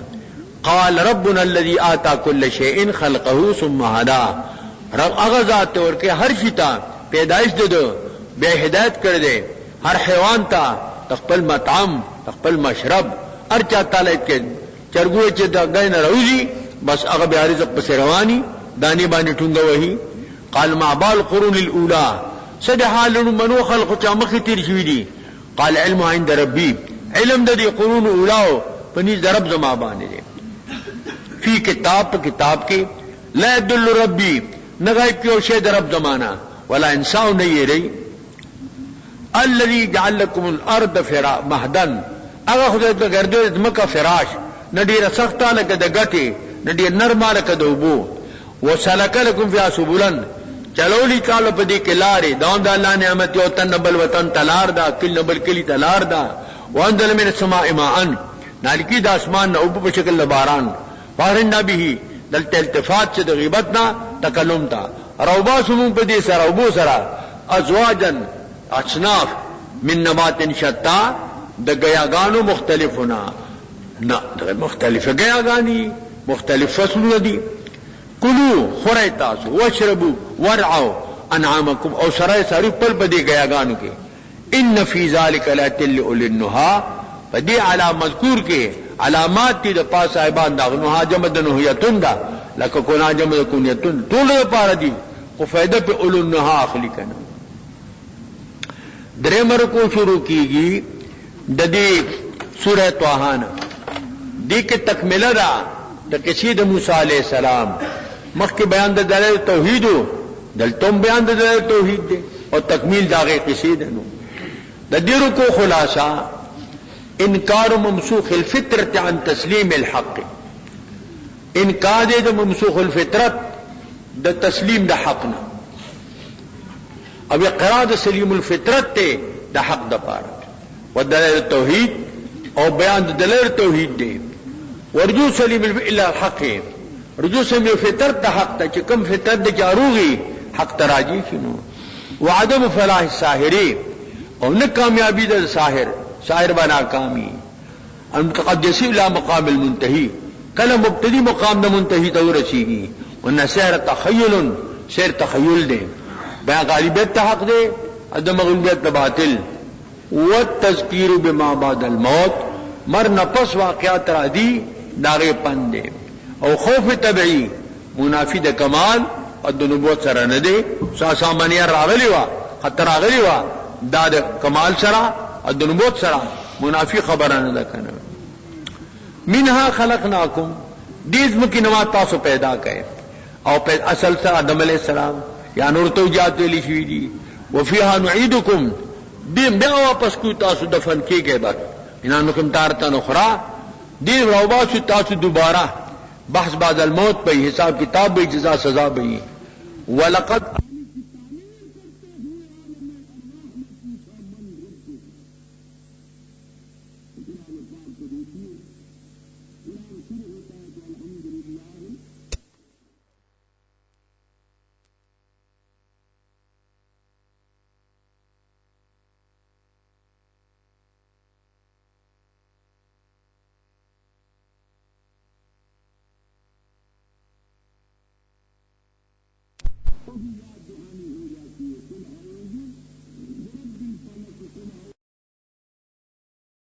قال ربنا الذي آتا كل شيء خلقه ثم هدى رب اغذات ورکے ہر شیطا پیدائش دے دو بے ہدایت کر دے ہر حیوان تا تقبل مطعم تقبل مشرب ہر چاہتا لے کے چرگوے چے گئے نہ روزی بس اغب رزق پس روانی دانی بانی ٹھونگا وہی قال ما بال قرون الاولى سد حال منو خلق چامخ تیر شوی دی قال علم عند ربی علم د دې قرون اولاو پنځ رب زما باندې فی کتاب کې لا يدل ربی نغای پیو شه د رب زمانہ ولا انسان نه یری الذي جعل لكم الارض مهدا هغه خدای ته ګرځي مکه فراش نډیره سخته لکه د غټي نډیره نرمه لکه د وبو وسلک لكم فيها سبلا چلولی کالو پدی کلاری داون دا اللہ نعمت یو تن نبل وطن تلار دا کل نبل کلی تلار دا واندل من السماء ماءن نالکی دا اسمان نا اوپو بشکل لباران فارن نبی دلت التفات سے دا غیبتنا تکلم تا روبا سمون پدی سر اوبو سرا ازواجن اصناف من نبات شتا دا گیاگانو مختلفنا نا دا مختلف گیاگانی مختلف فصلو دی کلو خورائی تاسو واشربو ورعو انعامکم او سرائی ساری پل پدی گیاگانو کے ان فی ذالک لاتل اولی النہا پدی علام مذکور کے علامات تی دا پاس صاحبان دا نہا جمد نہیتن دا لکا کنا جمد کنیتن طول دا پارا دی کو فیدہ پہ اولی النہا اخلی کنا دریمر کو شروع کی گی دا دی سورہ توحانا دی کے تکملہ دا کسی دا موسیٰ علیہ السلام مخ کے بیان دا دلائل توحید ہو دلتم بیان دا دلائل توحید دے اور تکمیل داغے قصید نو دا دیرو کو خلاصہ انکار ممسوخ الفطرت عن تسلیم الحق انکار دے دا ممسوخ الفطرت دا تسلیم دا حقنا اب اقرار دا سلیم الفطرت تے دا حق دا پارا و دلائل توحید اور بیان دا دلائل توحید دے ورجو سلیم الا الحق ہے رجوع سلیم الفطرت دا حق تا چکم فطرت دا جاروغی حق تراجی شنو وعدم فلاح الساحری اور نہ کامیابی دا ساحر با ناکامی المتقدسی الى مقام المنتہی کل مبتدی مقام دا منتہی تا رسی گی ورنہ سحر تخیل سحر تخیل دے بیان غالبیت تا حق دے عدم غالبیت تا باطل والتذکیر بما بعد الموت مرنا پس واقعات را دی داغے پندے او خوف طبعی منافی دا کمال اور دا نبوت سرا ندے سامانیہ راغلی وا خطر راغلی وا دا دا کمال سرا اور دا نبوت سرا منافی خبر ندا کنا منہا خلقناکم دیز مکی نما تاسو پیدا کئے او اصل سا آدم علیہ السلام یا نور توجات ویلی شوی دی وفیہا نعیدکم دیم بیا واپس کو تاسو دفن کی گئے بات انانکم تارتن اخرى دین روباسو تاسو دوبارہ بحث بعد الموت پہ حساب کتاب بھی جزا سزا بھی ولقد